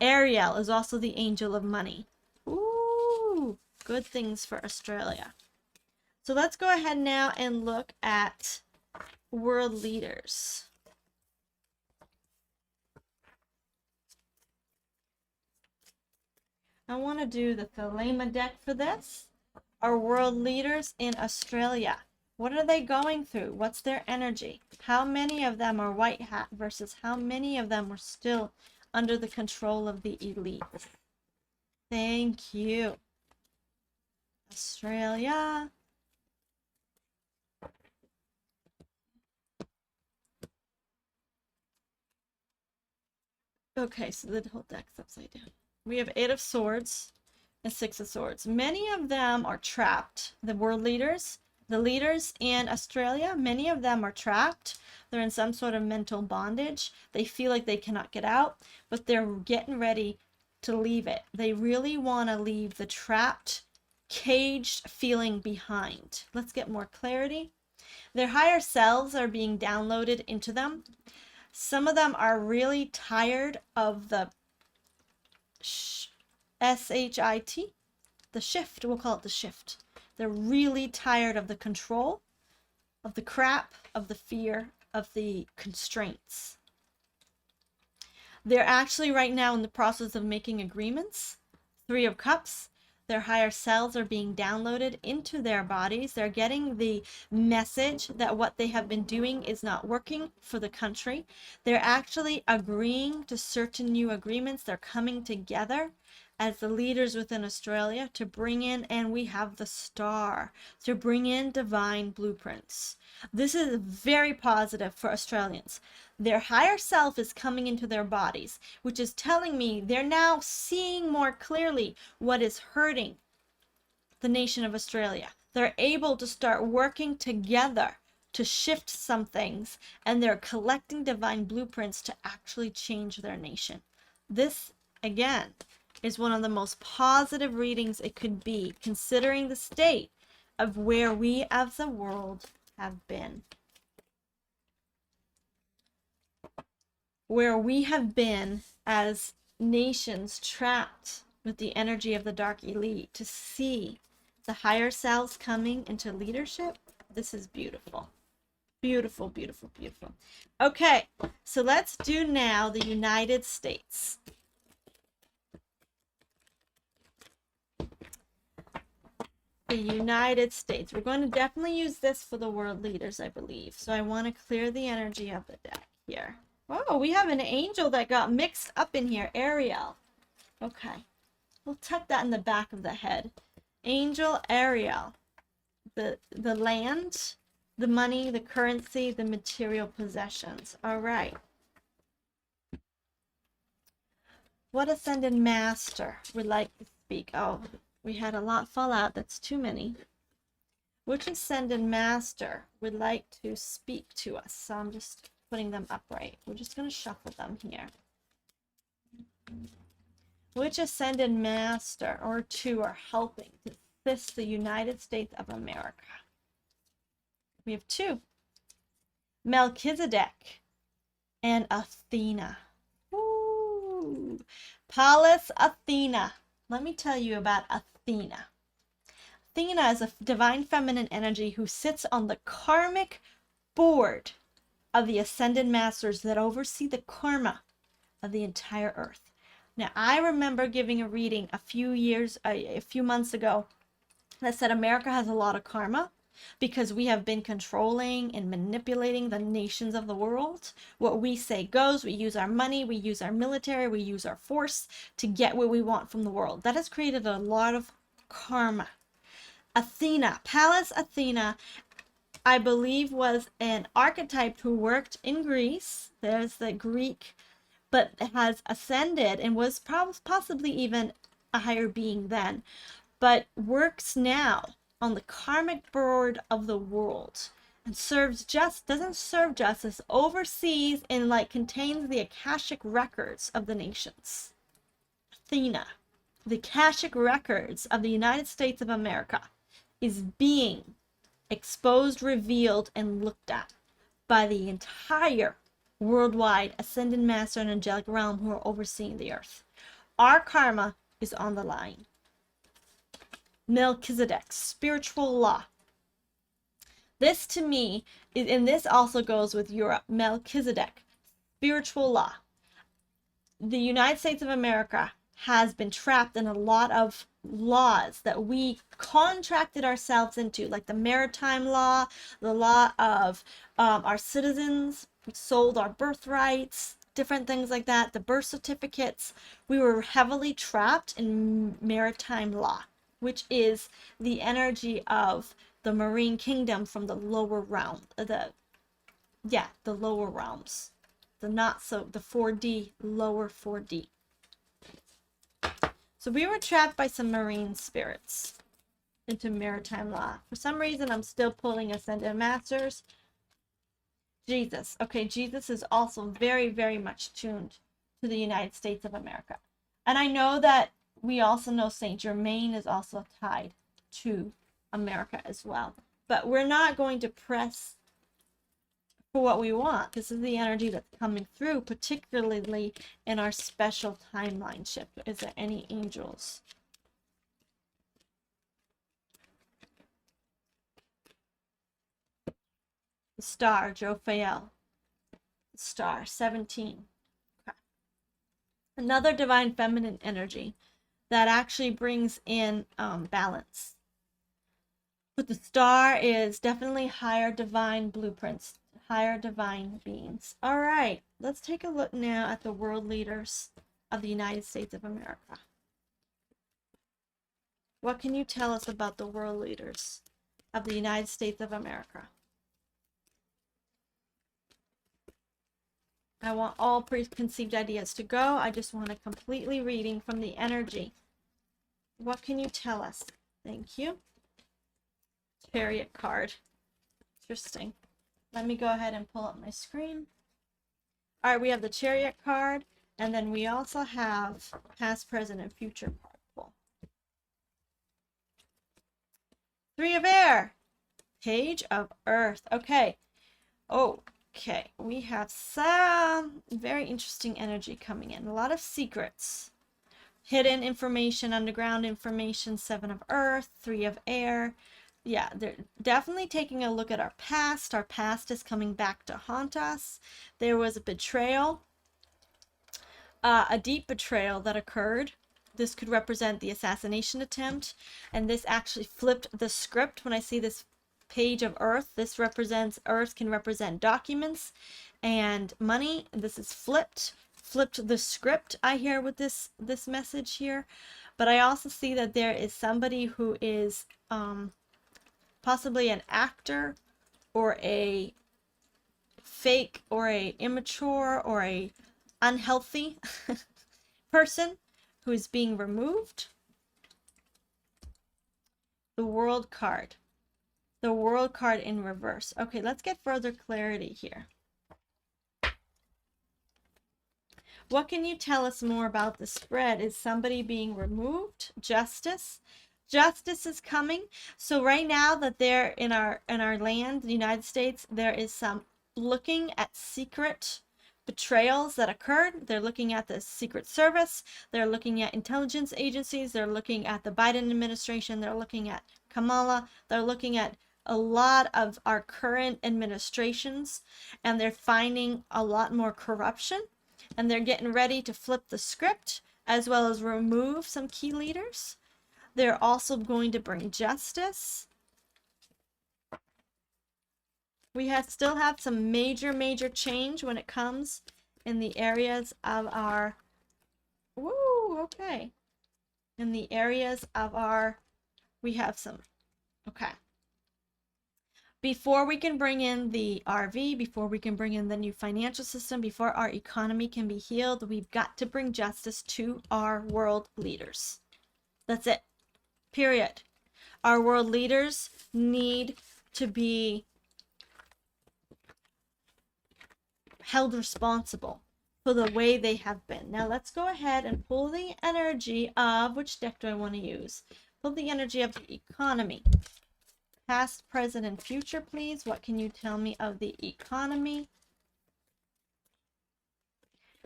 Ariel is also the angel of money. Ooh, good things for Australia. So let's go ahead now and look at world leaders. I want to do the Thelema deck for this. Our world leaders in Australia. What are they going through? What's their energy? How many of them are white hat versus how many of them are still under the control of the elite? Thank you. Australia. Okay, so the whole deck's upside down. We have 8 of Swords and 6 of Swords. Many of them are trapped. The world leaders, the leaders in Australia, many of them are trapped. They're in some sort of mental bondage. They feel like they cannot get out, but they're getting ready to leave it. They really want to leave the trapped, caged feeling behind. Let's get more clarity. Their higher selves are being downloaded into them. Some of them are really tired of the SHIT, the shift. We'll call it the shift. They're really tired of the control, of the crap, of the fear, of the constraints. They're actually right now in the process of making agreements. 3 of Cups. Their higher selves are being downloaded into their bodies. They're getting the message that what they have been doing is not working for the country. They're actually agreeing to certain new agreements. They're coming together. as the leaders within Australia to bring in, and we have the star, to bring in divine blueprints. This is very positive for Australians. Their higher self is coming into their bodies, which is telling me they're now seeing more clearly what is hurting the nation of Australia. They're able to start working together to shift some things, and they're collecting divine blueprints to actually change their nation. This, again, is one of the most positive readings it could be, considering the state of where we as a world have been. Where we have been as nations trapped with the energy of the dark elite, to see the higher selves coming into leadership. This is beautiful. Beautiful, beautiful, beautiful. Okay, so let's do now the United States. The United States. We're going to definitely use this for the world leaders, I believe. So I want to clear the energy of the deck here. Oh, we have an angel that got mixed up in here, Ariel. Okay, we'll tuck that in the back of the head. Angel Ariel. The land, the money, the currency, the material possessions. All right. What Ascended Master would like to speak? Oh, we had a lot fall out. That's too many. Which Ascended Master would like to speak to us? So I'm just putting them upright. We're just going to shuffle them here. Which Ascended Master or two are helping to assist the United States of America? We have two. Melchizedek and Athena. Ooh. Pallas Athena. Let me tell you about Athena. Athena is a divine feminine energy who sits on the karmic board of the Ascended Masters that oversee the karma of the entire earth. Now, I remember giving a reading a few months ago that said America has a lot of karma because we have been controlling and manipulating the nations of the world. What we say goes. We use our money, we use our military, we use our force to get what we want from the world. That has created a lot of karma. Athena, Pallas Athena, I believe was an archetype who worked in Greece. There's the Greek, but has ascended and was possibly even a higher being then, but works now on the karmic board of the world and doesn't serve justice, oversees and contains the Akashic records of the nations. Athena, the Akashic records of the United States of America, is being exposed, revealed, and looked at by the entire worldwide Ascended Master and Angelic realm who are overseeing the earth. Our karma is on the line. Melchizedek, spiritual law. This to me, and this also goes with Europe, Melchizedek, spiritual law. The United States of America has been trapped in a lot of laws that we contracted ourselves into, like the maritime law, the law of our citizens. We sold our birthrights, different things like that, the birth certificates. We were heavily trapped in maritime law, which is the energy of the marine kingdom from the lower realm, the lower realms, the 4D, lower 4D. So we were trapped by some marine spirits into maritime law. For some reason, I'm still pulling Ascended Masters. Jesus. Okay, Jesus is also very, very much tuned to the United States of America. And I know that we also know Saint Germain is also tied to America as well. But we're not going to press for what we want. This is the energy that's coming through, particularly in our special timeline shift. Is there any angels? The star, Joe Fael. The star, 17. Okay. Another divine feminine energy that actually brings in balance. But the star is definitely higher divine blueprints, higher divine beings. All right, let's take a look now at the world leaders of the United States of America. What can you tell us about the world leaders of the United States of America? I want all preconceived ideas to go. I just want a completely reading from the energy. What can you tell us? Thank you. Chariot card. Interesting. Let me go ahead and pull up my screen. All right, we have the Chariot card, and then we also have past, present, and future card pull. Three of Air. Page of Earth. Okay. Okay, we have some very interesting energy coming in. A lot of secrets. Hidden information, underground information, Seven of Earth, Three of Air. Yeah, they're definitely taking a look at our past. Our past is coming back to haunt us. There was a betrayal, a deep betrayal that occurred. This could represent the assassination attempt, and this actually flipped the script. When I see this Page of Earth, this represents, Earth can represent documents and money. This is flipped the script, I hear, with this message here. But I also see that there is somebody who is possibly an actor or a fake or a immature or a unhealthy person who is being removed. The World card. The World card in reverse. Okay, let's get further clarity here. What can you tell us more about the spread? Is somebody being removed? Justice. Justice is coming. So right now that they're in our land, the United States, there is some looking at secret betrayals that occurred. They're looking at the Secret Service. They're looking at intelligence agencies. They're looking at the Biden administration. They're looking at Kamala. They're looking at a lot of our current administrations, and they're finding a lot more corruption, and they're getting ready to flip the script as well as remove some key leaders. They're also going to bring justice. We still have some major change when it comes in the areas of our, okay. In the areas of our, we have some, okay. Before we can bring in the RV, before we can bring in the new financial system, before our economy can be healed, we've got to bring justice to our world leaders. That's it. Period. Our world leaders need to be held responsible for the way they have been. Now let's go ahead and pull the energy of, which deck do I want to use? Pull the energy of the economy. Past, present, and future, please. What can you tell me of the economy?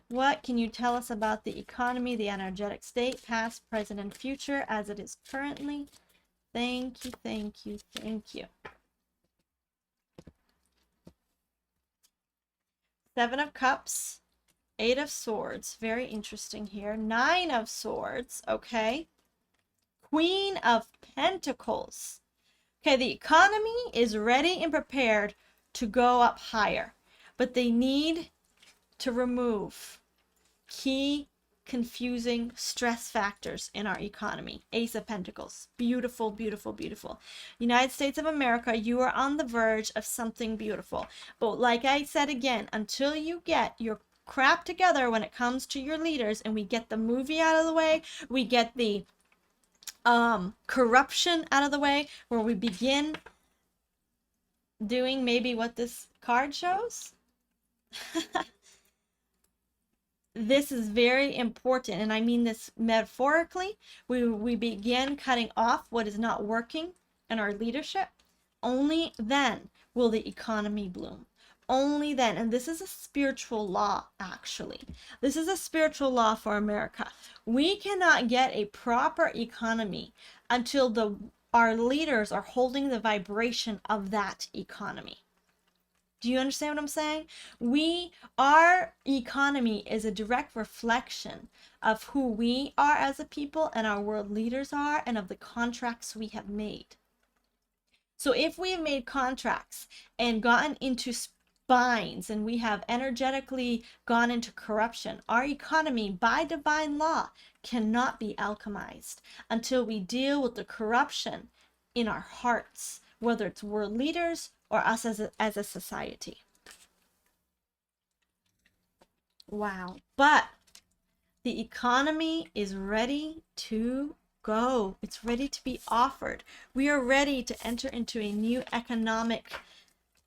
What can you tell us about the economy, the energetic state, past, present, and future as it is currently? Thank you, thank you, thank you. Seven of Cups, Eight of Swords, very interesting here. Nine of Swords, okay. Queen of Pentacles. Okay, the economy is ready and prepared to go up higher, but they need to remove key confusing stress factors in our economy. Ace of Pentacles. Beautiful, beautiful, beautiful. United States of America, you are on the verge of something beautiful. But like I said again, until you get your crap together when it comes to your leaders, and we get the movie out of the way, we get the corruption out of the way, where we begin doing maybe what this card shows. This is very important, and I mean this metaphorically. We begin cutting off what is not working in our leadership. Only then will the economy bloom. Only then. And this is a spiritual law, actually. This is a spiritual law for America. We cannot get a proper economy until our leaders are holding the vibration of that economy. Do you understand what I'm saying? Our economy is a direct reflection of who we are as a people, and our world leaders are, and of the contracts we have made. So if we have made contracts and gotten into binds and we have energetically gone into corruption. Our economy, by divine law, cannot be alchemized until we deal with the corruption in our hearts, whether it's world leaders or us as a society. Wow. But the economy is ready to go. It's ready to be offered. We are ready to enter into a new economic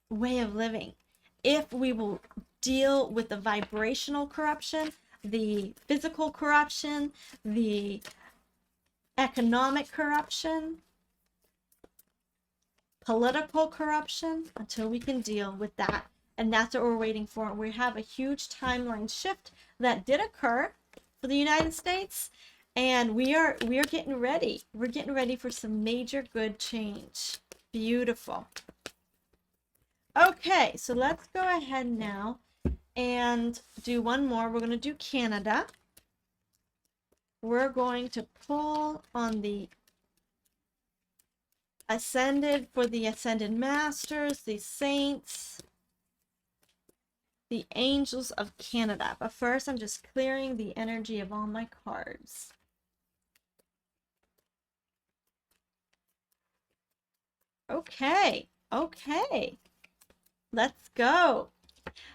way of living. If we will deal with the vibrational corruption, the physical corruption, the economic corruption, political corruption, until we can deal with that. And that's what we're waiting for. We have a huge timeline shift that did occur for the United States, and we are getting ready. We're getting ready for some major good change. Beautiful. Okay, so let's go ahead now and do one more. We're going to do Canada. We're going to pull on the Ascended for the Ascended Masters, the Saints, the Angels of Canada. But first, I'm just clearing the energy of all my cards. Okay, okay. Let's go.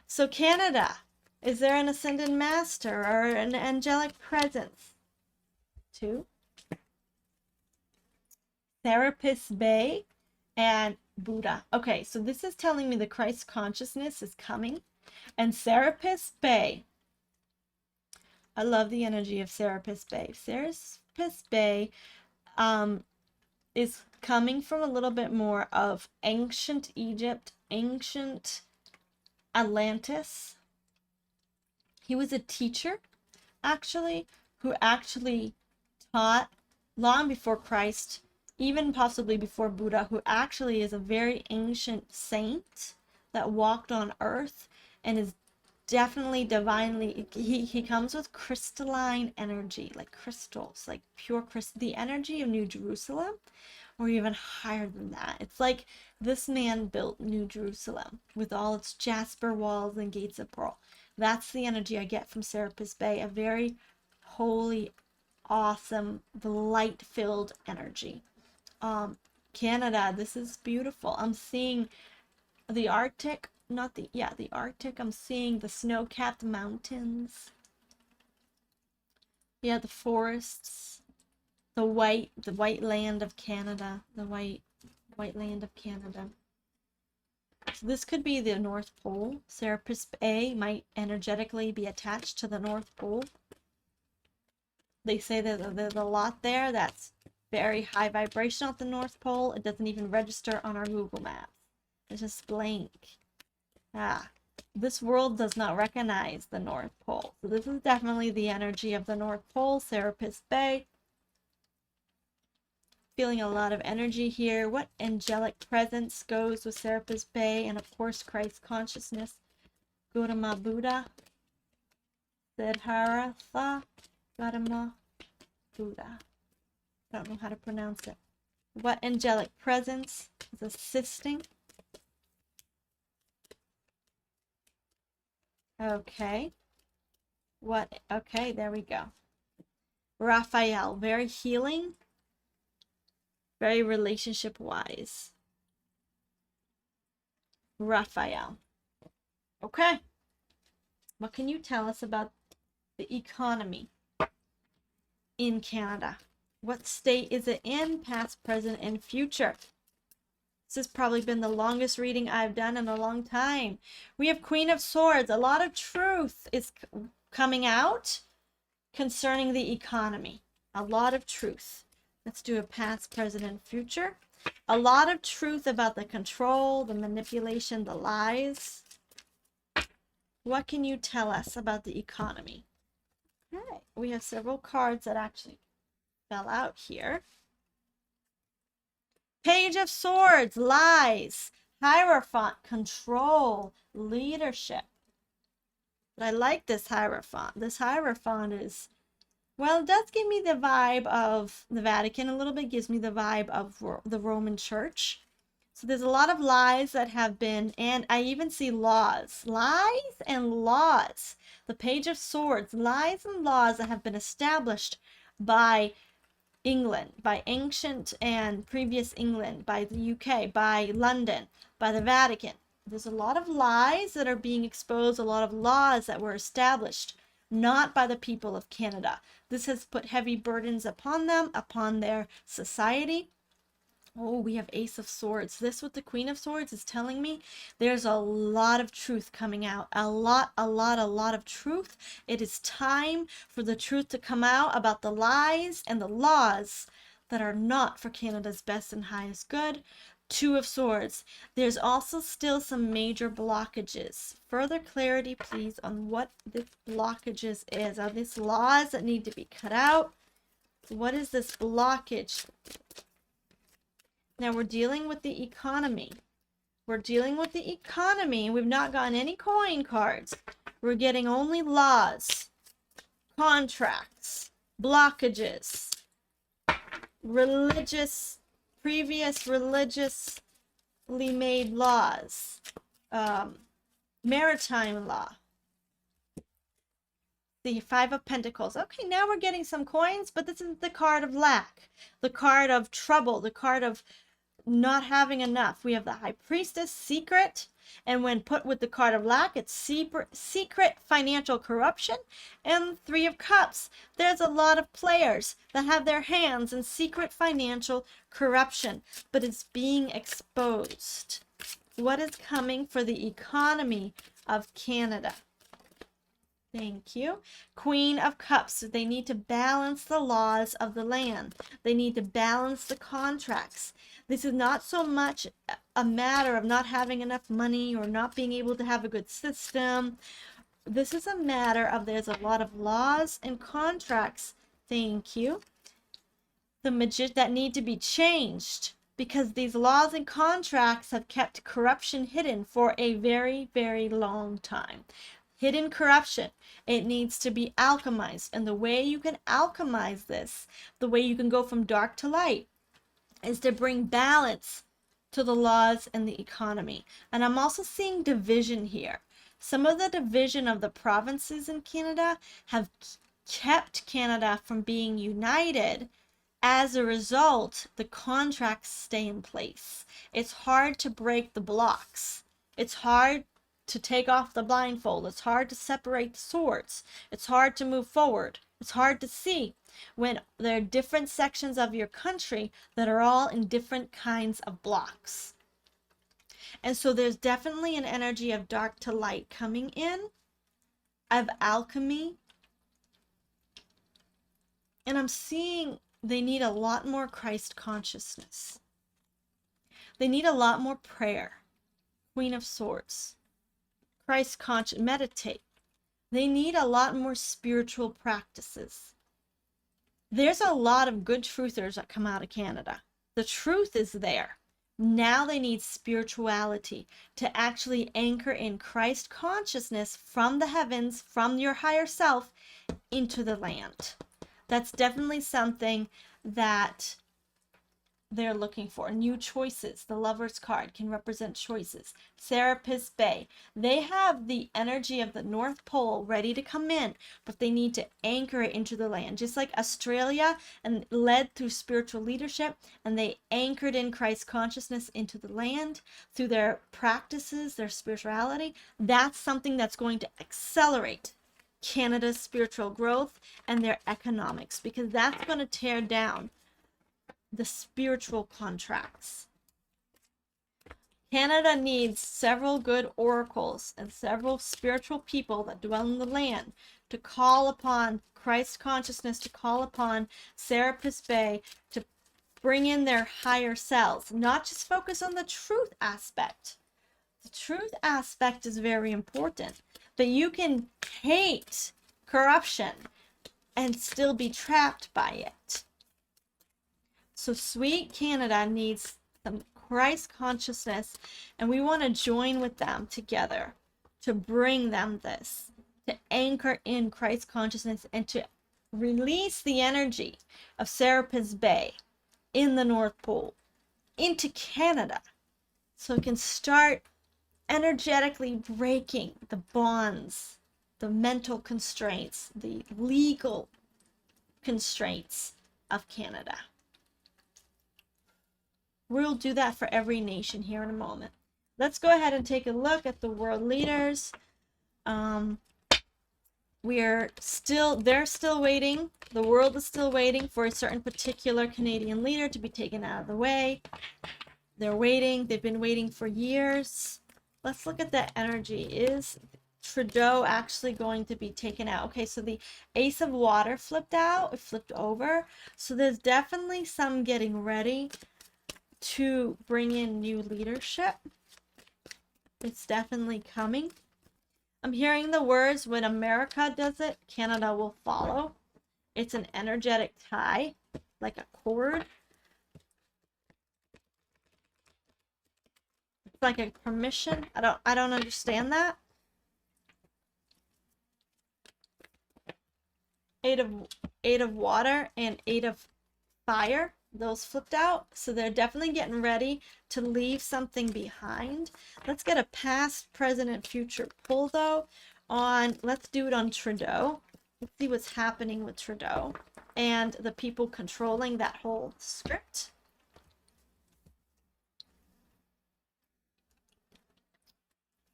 So Canada, is there an Ascended Master or an angelic presence? 2. Therapist Bay and Buddha. Okay, so this is telling me the Christ consciousness is coming. And Serapis Bay. I love the energy of Serapis Bay. Serapis Bay is coming from a little bit more of ancient Egypt, ancient Atlantis. He was a teacher, actually, who actually taught long before Christ, even possibly before Buddha, who actually is a very ancient saint that walked on earth and is definitely divinely, he comes with crystalline energy, like crystals, like pure crystal, the energy of New Jerusalem, or even higher than that. It's like this man built New Jerusalem with all its jasper walls and gates of pearl. That's the energy I get from Serapis Bay, a very holy, awesome, light-filled energy. Canada, this is beautiful. I'm seeing the Arctic, the Arctic. I'm seeing the snow-capped mountains. Yeah, the forests, the white land of Canada, the white land of Canada. So this could be the North Pole. Serapis Bay might energetically be attached to the North Pole. They say that there's a lot there that's very high vibration at the North Pole. It doesn't even register on our Google Maps. It's just blank. This world does not recognize the North Pole. So this is definitely the energy of the North Pole, Serapis Bay. Feeling a lot of energy here. What angelic presence goes with Serapis Bay? And of course, Christ consciousness. Gautama Buddha. Siddhartha Gautama Buddha. I don't know how to pronounce it. What angelic presence is assisting? Okay. Okay, there we go. Raphael, very healing, very relationship wise. Raphael. Okay. What can you tell us about the economy in Canada? What state is it in? Past, present, and future. This has probably been the longest reading I've done in a long time. We have Queen of Swords. A lot of truth is coming out concerning the economy. A lot of truth. Let's do a past, present, and future. A lot of truth about the control, the manipulation, the lies. What can you tell us about the economy? Okay, we have several cards that actually fell out here. Page of Swords, lies, Hierophant, control, leadership. But I like this Hierophant. This Hierophant is, well, it does give me the vibe of the Vatican. A little bit gives me the vibe of the Roman Church. So there's a lot of lies that have been, and I even see laws, lies and laws. The Page of Swords, lies and laws that have been established by England, by ancient and previous England, by the UK, by London, by the Vatican. There's a lot of lies that are being exposed, a lot of laws that were established, not by the people of Canada. This has put heavy burdens upon them, upon their society. Oh, we have Ace of Swords. This what the Queen of Swords is telling me. There's a lot of truth coming out. A lot of truth. It is time for the truth to come out about the lies and the laws that are not for Canada's best and highest good. Two of Swords. There's also still some major blockages. Further clarity, please, on what this blockages is. Are these laws that need to be cut out? What is this blockage? Now we're dealing with the economy. We're dealing with the economy. We've not gotten any coin cards. We're getting only laws, contracts, blockages, previous religiously made laws, maritime law. The Five of Pentacles. Okay, now we're getting some coins, but this is the card of lack, the card of trouble, the card of not having enough. We have the High Priestess, secret, and when put with the card of lack, it's secret financial corruption. And Three of Cups. There's a lot of players that have their hands in secret financial corruption, but it's being exposed. What is coming for the economy of Canada? Thank you. Queen of Cups. They need to balance the laws of the land. They need to balance the contracts. This is not so much a matter of not having enough money or not being able to have a good system. This is a matter of there's a lot of laws and contracts. Thank you. That need to be changed because these laws and contracts have kept corruption hidden for a very, very long time. Hidden corruption. It needs to be alchemized. And the way you can alchemize this, the way you can go from dark to light, is to bring balance to the laws and the economy. And I'm also seeing division here. Some of the division of the provinces in Canada have kept Canada from being united. As a result, the contracts stay in place. It's hard to break the blocks. It's hard to take off the blindfold. It's hard to separate the swords. It's hard to move forward. It's hard to see when there are different sections of your country that are all in different kinds of blocks. And so there's definitely an energy of dark to light coming in, of alchemy. And I'm seeing they need a lot more Christ consciousness. They need a lot more prayer. Queen of Swords. Christ conscious, meditate. They need a lot more spiritual practices. There's a lot of good truthers that come out of Canada. The truth is there. Now they need spirituality to actually anchor in Christ consciousness from the heavens, from your higher self, into the land. That's definitely something that they're looking for. New choices. The Lover's card can represent choices. Serapis Bay. They have the energy of the North Pole ready to come in, but they need to anchor it into the land. Just like Australia and led through spiritual leadership, and they anchored in Christ consciousness into the land through their practices, their spirituality. That's something that's going to accelerate Canada's spiritual growth and their economics, because that's going to tear down the spiritual contracts. Canada needs several good oracles and several spiritual people that dwell in the land to call upon Christ consciousness, to call upon Serapis Bay, to bring in their higher selves, not just focus on the truth aspect. The truth aspect is very important, but you can hate corruption and still be trapped by it. So sweet Canada needs some Christ consciousness, and we want to join with them together to bring them this, to anchor in Christ consciousness and to release the energy of Serapis Bay in the North Pole into Canada. So we can start energetically breaking the bonds, the mental constraints, the legal constraints of Canada. We'll do that for every nation here in a moment. Let's go ahead and take a look at the world leaders. They're still waiting. The world is still waiting for a certain particular Canadian leader to be taken out of the way. They're waiting. They've been waiting for years. Let's look at that energy. Is Trudeau actually going to be taken out? Okay, so the Ace of Water flipped out. It flipped over. So there's definitely some getting ready to bring in new leadership. It's definitely coming. I'm hearing the words, when America does it, Canada will follow. It's an energetic tie, like a cord. It's like a permission. I don't understand that. Eight of water and 8 of fire. Those flipped out. So they're definitely getting ready to leave something behind. Let's get a past, present, and future pull though on, let's do it on Trudeau. Let's see what's happening with Trudeau and the people controlling that whole script.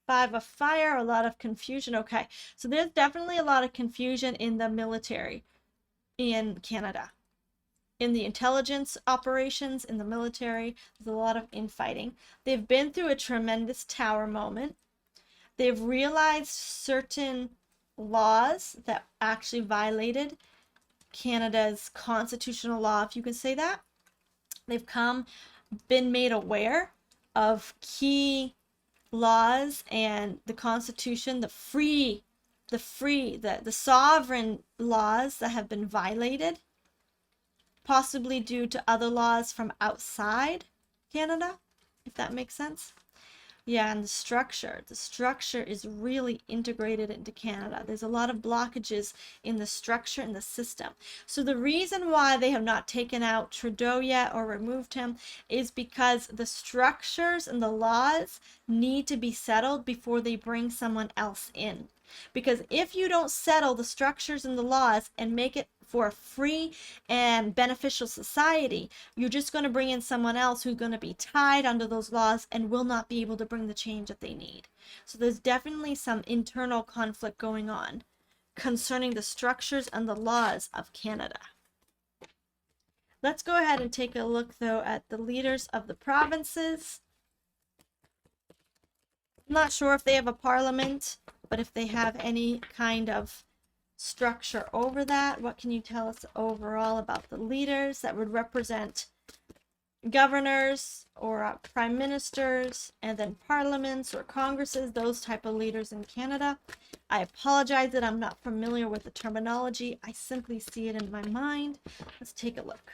Five of fire, a lot of confusion. Okay, so there's definitely a lot of confusion in the military in Canada. In the intelligence operations, in the military, there's a lot of infighting. They've been through a tremendous tower moment. They've realized certain laws that actually violated Canada's constitutional law, if you can say that. They've been made aware of key laws and the Constitution, the sovereign laws that have been violated, possibly due to other laws from outside Canada, if that makes sense. Yeah, and the structure is really integrated into Canada. There's a lot of blockages in the structure and the system. So the reason why they have not taken out Trudeau yet or removed him is because the structures and the laws need to be settled before they bring someone else in. Because if you don't settle the structures and the laws and make it for a free and beneficial society, you're just going to bring in someone else who's going to be tied under those laws and will not be able to bring the change that they need. So there's definitely some internal conflict going on concerning the structures and the laws of Canada. Let's go ahead and take a look though at the leaders of the provinces. I'm not sure if they have a parliament, but if they have any kind of structure over that. What can you tell us overall about the leaders that would represent governors or prime ministers, and then parliaments or congresses, those type of leaders in Canada? I apologize that I'm not familiar with the terminology. I simply see it in my mind. Let's take a look.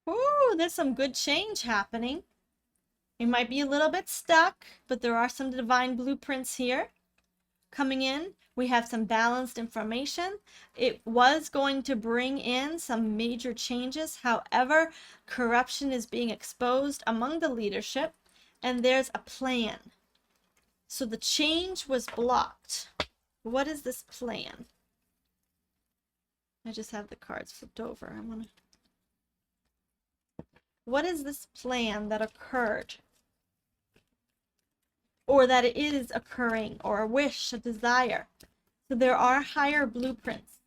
Ooh, there's some good change happening. It might be a little bit stuck, but there are some divine blueprints here coming in. We have some balanced information. It was going to bring in some major changes. However, corruption is being exposed among the leadership, and there's a plan. So the change was blocked. What is this plan? I just have the cards flipped over. What is this plan that occurred? Or that it is occurring, or a wish, a desire. So there are higher blueprints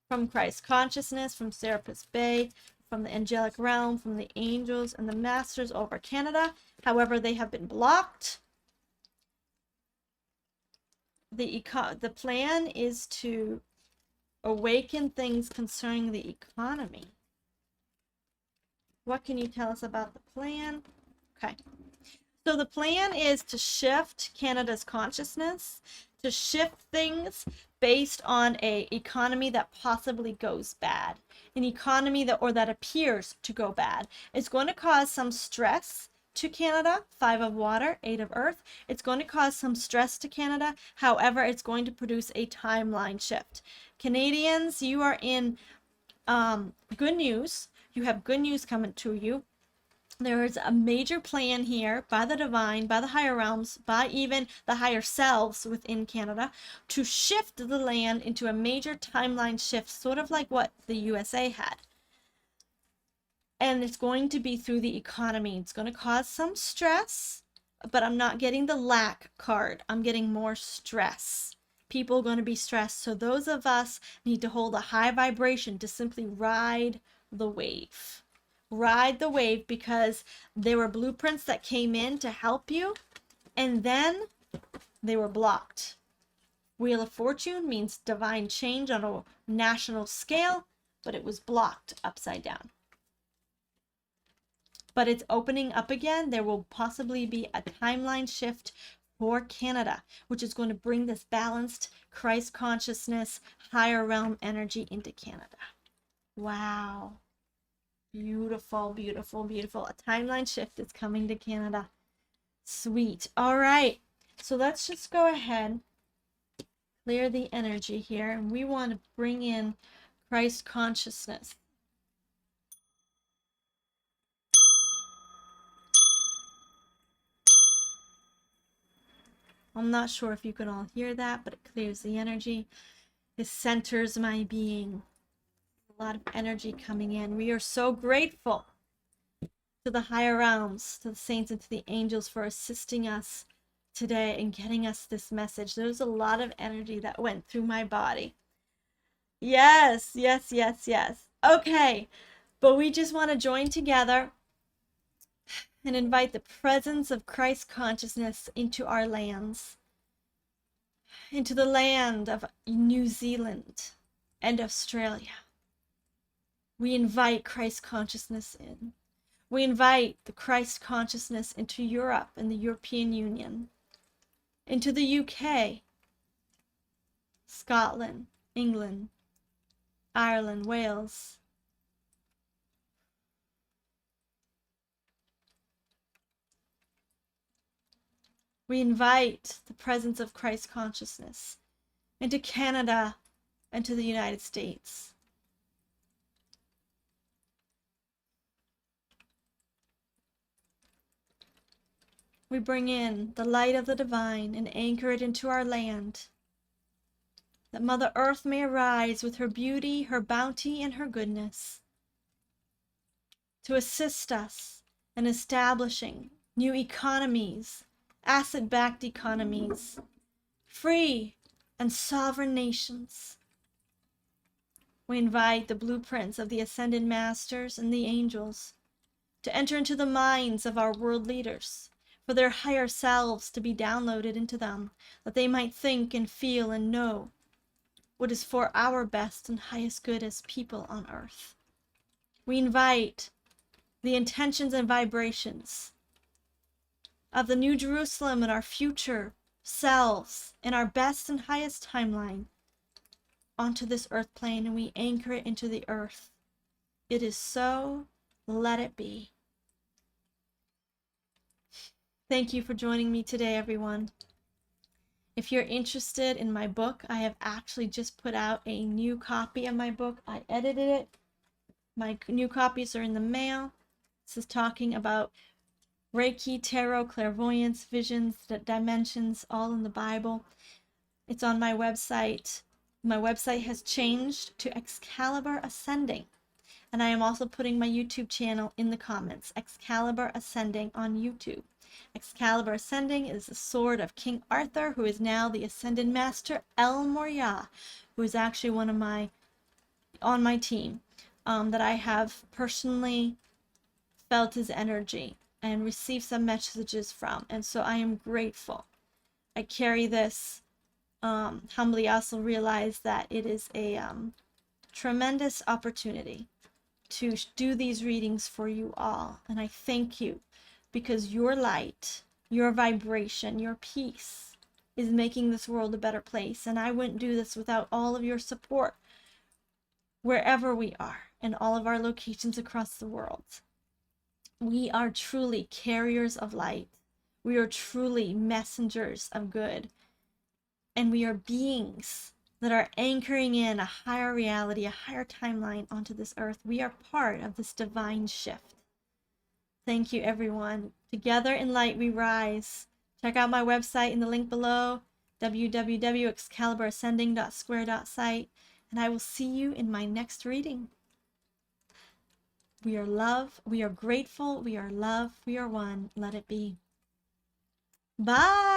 from Christ consciousness, from Serapis Bay, from the angelic realm, from the angels and the masters over Canada. However, they have been blocked. The plan is to awaken things concerning the economy. What can you tell us about the plan? Okay. So the plan is to shift Canada's consciousness, to shift things based on an economy that possibly goes bad, an economy that appears to go bad. It's going to cause some stress to Canada, 5 of water, 8 of earth. It's going to cause some stress to Canada. However, it's going to produce a timeline shift. Canadians, you are in good news. You have good news coming to you. There is a major plan here by the divine, by the higher realms, by even the higher selves within Canada to shift the land into a major timeline shift, sort of like what the USA had. And it's going to be through the economy. It's going to cause some stress, but I'm not getting the lack card. I'm getting more stress. People are going to be stressed. So those of us need to hold a high vibration to simply ride the wave. Ride the wave, because there were blueprints that came in to help you, and then they were blocked. Wheel of Fortune means divine change on a national scale, but it was blocked upside down. But it's opening up again. There will possibly be a timeline shift for Canada, which is going to bring this balanced Christ consciousness, higher realm energy into Canada. Wow. Beautiful, beautiful, beautiful. A timeline shift is coming to Canada. Sweet. All right. So let's just go ahead, clear the energy here, and we want to bring in Christ consciousness. I'm not sure if you can all hear that, but it clears the energy. It centers my being. A lot of energy coming in. We are so grateful to the higher realms, to the saints, and to the angels for assisting us today and getting us this message. There's a lot of energy that went through my body. Yes, yes, yes, yes. Okay, but we just want to join together and invite the presence of Christ consciousness into our lands, into the land of New Zealand and Australia. We invite Christ consciousness in. We invite the Christ consciousness into Europe and the European Union, into the UK, Scotland, England, Ireland, Wales. We invite the presence of Christ consciousness into Canada and to the United States. We bring in the light of the divine and anchor it into our land, that Mother Earth may arise with her beauty, her bounty, and her goodness, to assist us in establishing new economies, asset-backed economies, free and sovereign nations. We invite the blueprints of the Ascended Masters and the angels to enter into the minds of our world leaders, for their higher selves to be downloaded into them, that they might think and feel and know what is for our best and highest good as people on earth. We invite the intentions and vibrations of the New Jerusalem and our future selves in our best and highest timeline onto this earth plane, and we anchor it into the earth. It is so, let it be. Thank you for joining me today, everyone. If you're interested in my book, I have actually just put out a new copy of my book. I edited it. My new copies are in the mail. This is talking about Reiki, tarot, clairvoyance, visions, dimensions, all in the Bible. It's on my website. My website has changed to Excalibur Ascending. And I am also putting my YouTube channel in the comments, Excalibur Ascending on YouTube. Excalibur Ascending is the sword of King Arthur, who is now the Ascended Master El Morya, who is actually on my team, that I have personally felt his energy and received some messages from. And so I am grateful. I carry this, humbly also realize that it is a tremendous opportunity to do these readings for you all. And I thank you, because your light, your vibration, your peace is making this world a better place. And I wouldn't do this without all of your support wherever we are in all of our locations across the world. We are truly carriers of light. We are truly messengers of good. And we are beings that are anchoring in a higher reality, a higher timeline onto this earth. We are part of this divine shift. Thank you, everyone. Together in light we rise. Check out my website in the link below, www.excaliburascending.square.site, and I will see you in my next reading. We are love, we are grateful, we are love, we are one. Let it be. Bye.